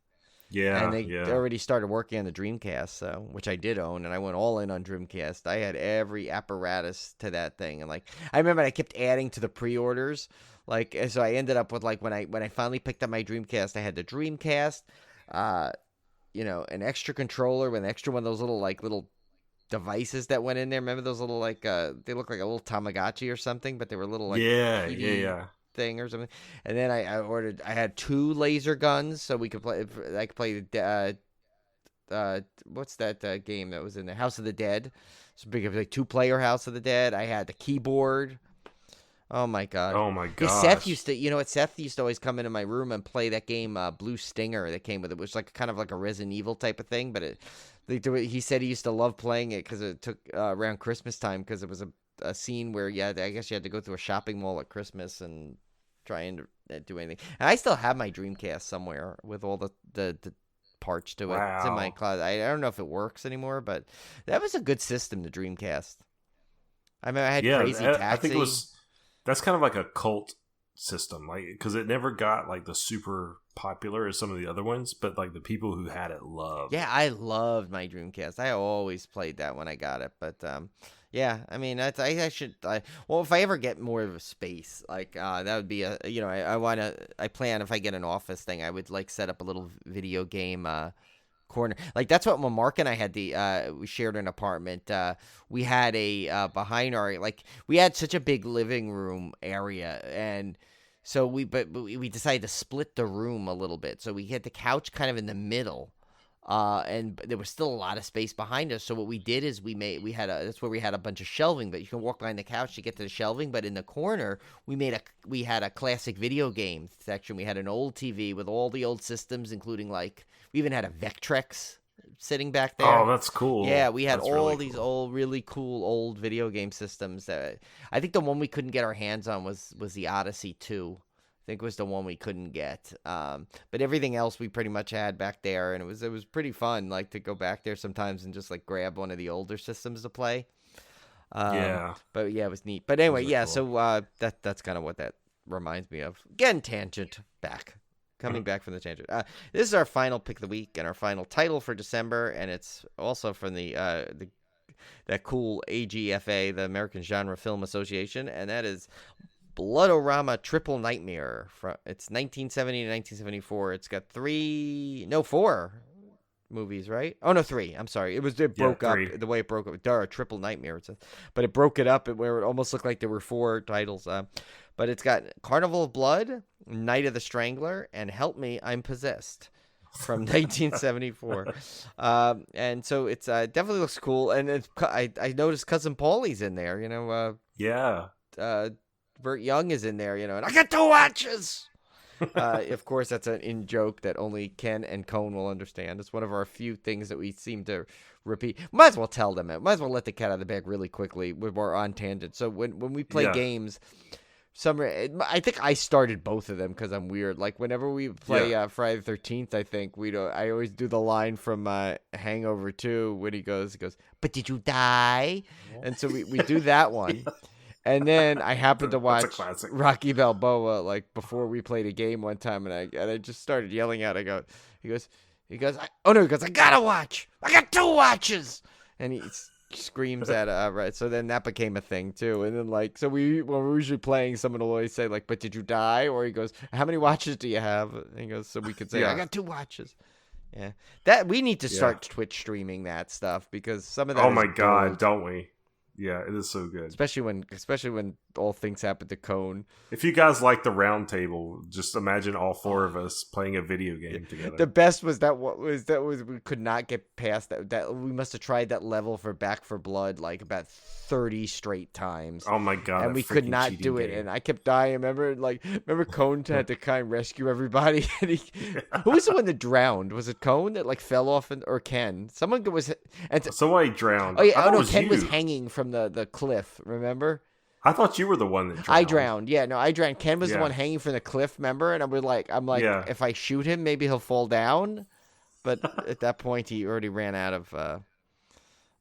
Yeah, and they already started working on the Dreamcast, so which I did own, and I went all in on Dreamcast. I had every apparatus to that thing, and like I remember I kept adding to the pre-orders, like so I ended up with like when I finally picked up my Dreamcast, I had the Dreamcast, an extra controller with an extra one of those little devices that went in there. Remember those little like they look like a little Tamagotchi or something, but they were little like yeah. thing or something, and then I had 2 laser guns so we could play. I could play what's that game that was in there? House of the Dead. So big like 2-player House of the Dead. I had the keyboard. Oh my god. Yeah, Seth used to always come into my room and play that game Blue Stinger that came with it, which was like kind of like a Resident Evil type of thing, but he said he used to love playing it because it took around Christmas time because it was a scene where I guess you had to go through a shopping mall at Christmas and trying to do anything. And I still have my Dreamcast somewhere with all the parts to it. Wow. It's in my closet. I don't know if it works anymore, but that was a good system, the Dreamcast. I mean, I had Crazy Taxi. I think that's kind of like a cult system, like because it never got like the super popular as some of the other ones, but like the people who had it loved. Yeah, I loved my Dreamcast. I always played that when I got it, but yeah, I mean, I if I ever get more of a space, like that would be I plan if I get an office thing, I would like set up a little video game corner. Like that's what when Mark and I had we shared an apartment. We had a behind our we had such a big living room area, and so we decided to split the room a little bit. So we had the couch kind of in the middle. And there was still a lot of space behind us. So what we did is that's where we had a bunch of shelving, but you can walk behind the couch to get to the shelving. But in the corner, we had a classic video game section. We had an old TV with all the old systems, including we even had a Vectrex sitting back there. Oh, that's cool. Yeah, we had all these old, really cool old video game systems. That I think the one we couldn't get our hands on was the Odyssey 2. I think was the one we couldn't get, but everything else we pretty much had back there, and it was pretty fun, like to go back there sometimes and just like grab one of the older systems to play. But yeah, it was neat. But anyway, yeah. Cool. So that's kind of what that reminds me of. Again, tangent coming back from the tangent. This is our final pick of the week and our final title for December, and it's also from that cool AGFA, the American Genre Film Association, and that is Bloodorama Triple Nightmare. It's 1970 to 1974. It's got 4 movies, right? Oh no, 3. I'm sorry. It broke up the way it broke up. Triple Nightmare. But it broke it up where it almost looked like there were 4 titles. But it's got Carnival of Blood, Night of the Strangler, and Help Me, I'm Possessed from 1974. And so it's definitely looks cool. And I noticed Cousin Paulie's in there. Burt Young is in there. And I got 2 watches. Of course, that's an in joke that only Ken and Cone will understand. It's one of our few things that we seem to repeat. Might as well tell them it. Might as well let the cat out of the bag really quickly. We're on tangent. So when we play games, I think I started both of them because I'm weird. Like whenever we play Friday the 13th, I think I always do the line from Hangover 2 when he goes, "But did you die?" And so we do that one. And then I happened to watch Rocky Balboa like before we played a game one time, and I just started yelling out. He goes, I gotta watch. I got 2 watches, and he screams at right. So then that became a thing too. And then when we're usually playing, someone will always say like, "But did you die?" Or he goes, "How many watches do you have?" And he goes, so we could say, "I got 2 watches." Yeah, that we need to start Twitch streaming that stuff because some of that. Oh my god, don't we? Yeah, it is so good. Especially when all things happen to Cone. If you guys like the round table, just imagine all 4 of us playing a video game together. The best was we could not get past that we must have tried that level for Back 4 Blood like about 30 straight times. Oh my god. And we could not do it game. And I kept dying. Remember Cone had to kind of rescue everybody. And who was the one that drowned? Was it Cone that like fell off or Ken? Somebody drowned. Oh yeah, no, Ken was hanging from the cliff, remember? I thought you were the one that drowned. I drowned. Yeah, no, I drowned. Ken was the one hanging from the cliff, remember? And I'm like, if I shoot him, maybe he'll fall down. But at that point, he already ran out of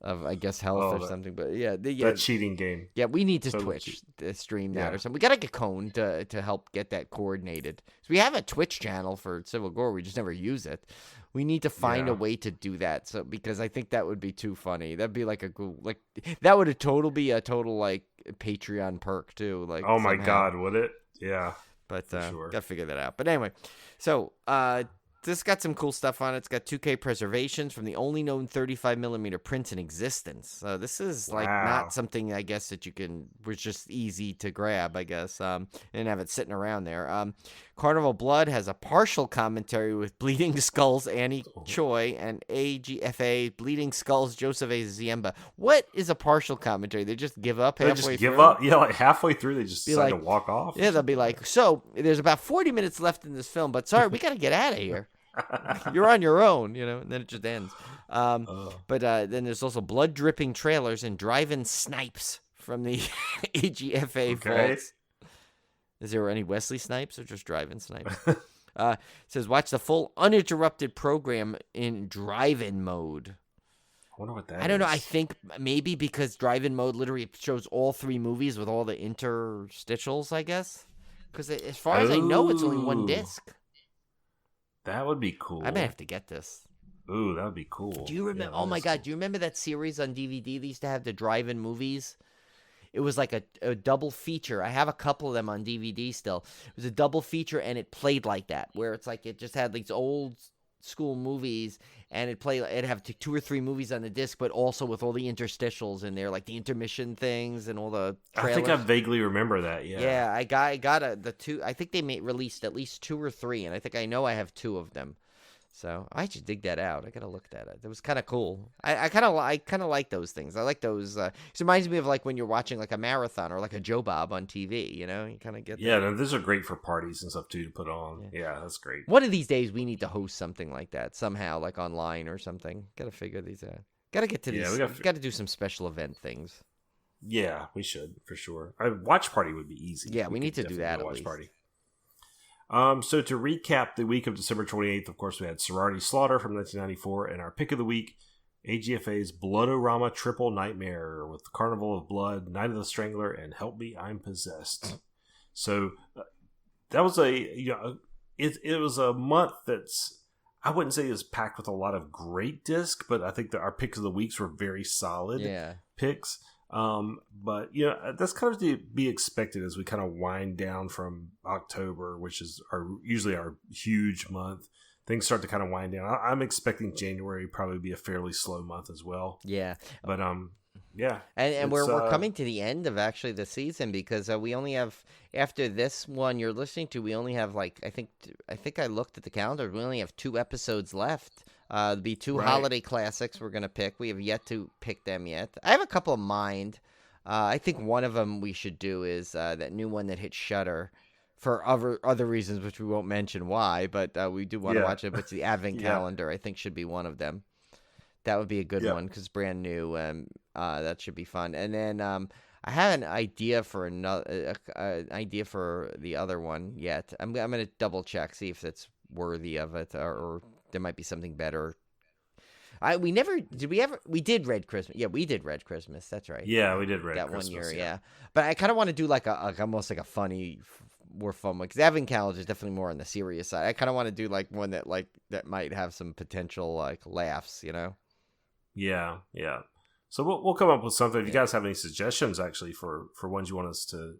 I guess health or something. But that cheating game. Yeah, we need to Twitch stream that or something. We gotta get Cone to help get that coordinated. So we have a Twitch channel for Civil Gore. We just never use it. We need to find a way to do that. So because I think that would be too funny. That'd be like that would be a total like Patreon perk too. Like oh my god, would it? Yeah. But gotta figure that out. But anyway, so this got some cool stuff on it. It's got 2K preservations from the only known 35mm prints in existence. So this is not something I guess that was just easy to grab, I guess, and have it sitting around there. Carnival Blood has a partial commentary with Bleeding Skulls Annie Choi and AGFA Bleeding Skulls Joseph A. Ziemba. What is a partial commentary? They just give up halfway through? They just give up? Yeah, like halfway through they just decide to walk off? Yeah, they'll be like, so there's about 40 minutes left in this film, but sorry, we got to get out of here. You're on your own, and then it just ends. But then there's also blood-dripping trailers and drive-in snipes from the AGFA vaults. Is there any Wesley Snipes or just drive-in snipes? It says, watch the full uninterrupted program in drive-in mode. I wonder what that is. I don't know. I think maybe because drive-in mode literally shows all 3 movies with all the interstitials, I guess. Because as far as I know, it's only 1 disc. That would be cool. I might have to get this. Ooh, that would be cool. Do you remember? Oh my god! Do you remember that series on DVD? They used to have the drive-in movies. It was like a double feature. I have a couple of them on DVD still. It was a double feature, and it played like that, where it's like it just had these old school movies, and it'd have 2 or 3 movies on the disc, but also with all the interstitials in there, like the intermission things and all the trailers. I think I vaguely remember that. Yeah. Yeah, I got the 2. I think they released at least 2 or 3, and I know I have 2 of them. So I should dig that out. I gotta look that up. It was kind of cool. I kind of like those things. I like those. It reminds me of like when you're watching like a marathon or like a Joe Bob on TV. You kind of get. Yeah, those are great for parties and stuff too to put on. Yeah, that's great. One of these days we need to host something like that somehow, like online or something. Got to figure these out. Got to get to these. Got to do some special event things. Yeah, we should for sure. A watch party would be easy. Yeah, we need to do that at least. Party. So to recap the week of December 28th, of course, we had Sorority Slaughter from 1994, and our pick of the week, AGFA's Bloodorama Triple Nightmare with Carnival of Blood, Night of the Strangler, and Help Me, I'm Possessed. So that was it was a month that's, I wouldn't say it's packed with a lot of great disc, but I think that our picks of the weeks were very solid picks. But that's kind of to be expected as we kind of wind down from October, which is usually our huge month. Things start to kind of wind down. I'm expecting January probably be a fairly slow month as well. Yeah. But yeah. And we're coming to the end of actually the season, because we only have, after this one you're listening to, we only have like, I think I looked at the calendar, we only have 2 episodes left. There'll be 2 holiday classics we're going to pick. We have yet to pick them yet. I have a couple of mind. I think one of them we should do is that new one that hit Shudder, for other reasons, which we won't mention why, but we do want to watch it. But it's the Advent Calendar, I think, should be one of them. That would be a good one because it's brand new. That should be fun. And then I have an idea for another idea for the other one yet. I'm going to double check, see if it's worthy of it, or there might be something better. We did Red Christmas. Yeah, we did Red Christmas. That's right. Yeah, we did Red that Christmas, 1 year. Yeah, but I kind of want to do like almost like a funny, more fun one, because Advent Calendar is definitely more on the serious side. I kind of want to do like one that might have some potential like laughs, Yeah. So we'll come up with something. If you guys have any suggestions, actually, for ones you want us to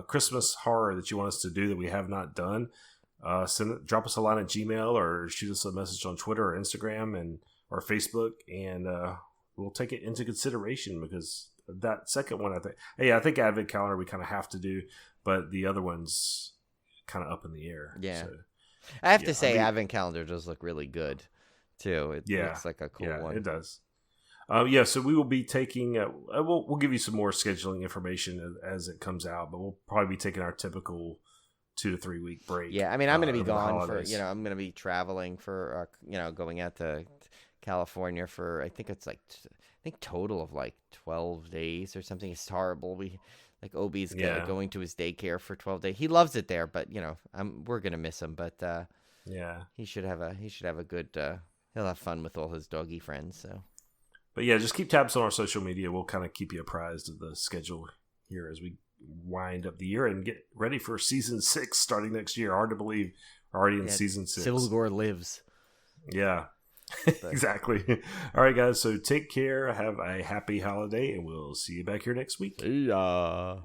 Christmas horror that you want us to do that we have not done, drop us a line at Gmail or shoot us a message on Twitter or Instagram or Facebook, and we'll take it into consideration, because that second one, I think Advent Calendar we kind of have to do, but the other one's kind of up in the air. Yeah, so, I have to say, Advent Calendar does look really good too. It looks like a cool one. It does. So we will be taking. We'll give you some more scheduling information as it comes out, but we'll probably be taking our typical 2 to 3 week break. Yeah, I mean, I'm going to be gone for I'm going to be traveling for going out to California for, I think it's like total of like 12 days or something. It's horrible. Obi's going to his daycare for 12 days. He loves it there, but we're gonna miss him. But he should have a good. He'll have fun with all his doggy friends. So, but yeah, just keep tabs on our social media. We'll kind of keep you apprised of the schedule here as we wind up the year and get ready for season 6 starting next year. Hard to believe, we're already in season 6. Silgor lives. Yeah. Exactly. All right, guys. So take care. Have a happy holiday, and we'll see you back here next week. Yeah.